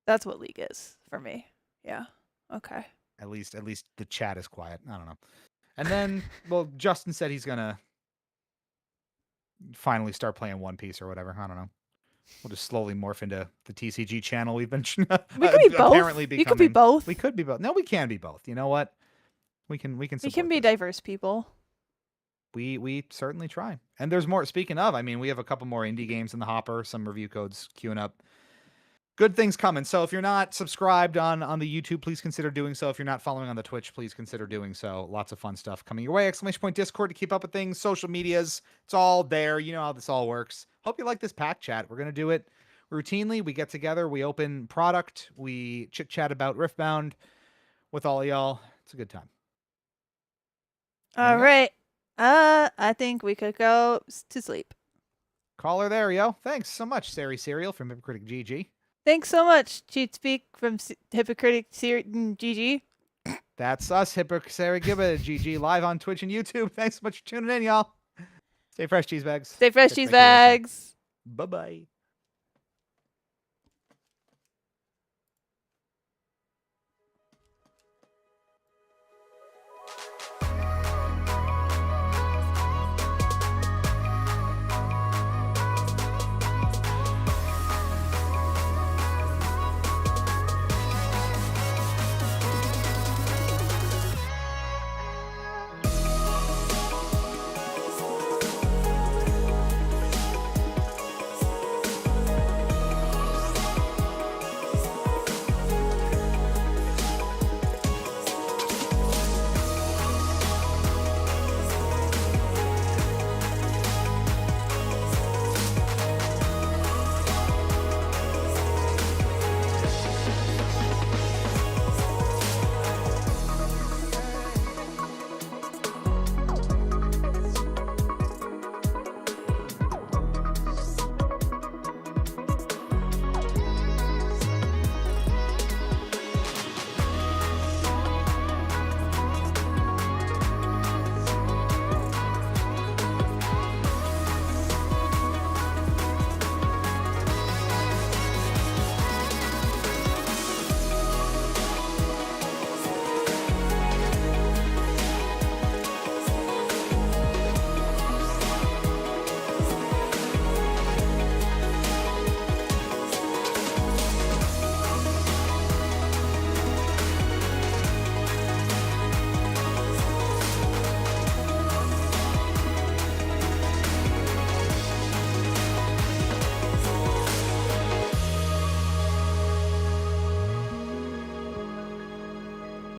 That's what League is for me. Yeah. Okay. At least the chat is quiet. I don't know. And then, well, Justin said he's gonna finally start playing One Piece or whatever. I don't know. We'll just slowly morph into the TCG channel we've been We could be both. apparently becoming. You could be both. We could be both. No, we can be both. You know what? We can We support can be this. diverse people. We certainly try. And there's more. Speaking of, I mean, we have a couple more indie games in the hopper, some review codes queuing up. Good things coming. So if you're not subscribed on the YouTube, please consider doing so. If you're not following on the Twitch, please consider doing so. Lots of fun stuff coming your way. ! Discord to keep up with things. Social medias. It's all there. You know how this all works. Hope you like this pack chat. We're going to do it routinely. We get together. We open product. We chit-chat about Riftbound with all y'all. It's a good time. All right. I think we could go to sleep. Caller there, yo. Thanks so much, Sari Serial from Hypocritic GG. Thanks so much, Cheat Speak from Hypocritic GG. That's us, Hypocritic GG, live on Twitch and YouTube. Thanks so much for tuning in, y'all. Stay fresh, cheese bags. Stay fresh, cheese bags. Bye-bye.